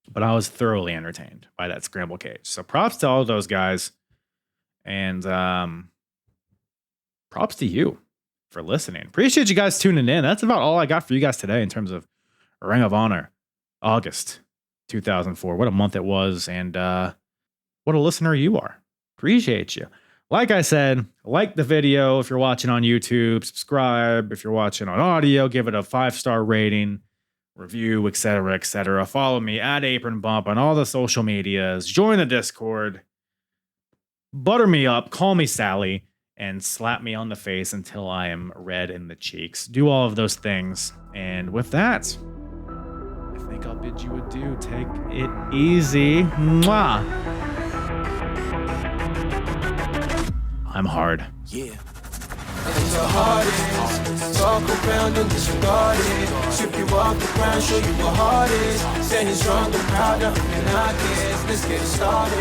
But I was thoroughly entertained by that Scramble Cage. So props to all of those guys, and props to you for listening. Appreciate you guys tuning in. That's about all I got for you guys today in terms of Ring of Honor, August 2004. What a month it was, and what a listener you are. Appreciate you. Like I said, like the video if you're watching on YouTube, subscribe if you're watching on audio, give it a 5-star rating, review, etc., etc. Follow me at Apron Bump on all the social medias. Join the Discord. Butter me up, call me Sally, and slap me on the face until I am red in the cheeks. Do all of those things. And with that, I think I'll bid you adieu. Take it easy. Mwah. I'm hard. Yeah. It's the hardest. Talk around and disregard it. Strip you off the ground, show you what heart is. Standing strong and proud, nothing can knock it. Let's get it started.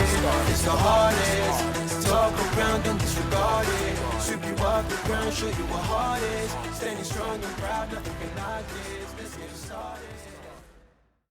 It's the hardest. Talk around and disregard it. Strip you off the ground, show you what heart is. Standing strong and proud, nothing can knock it.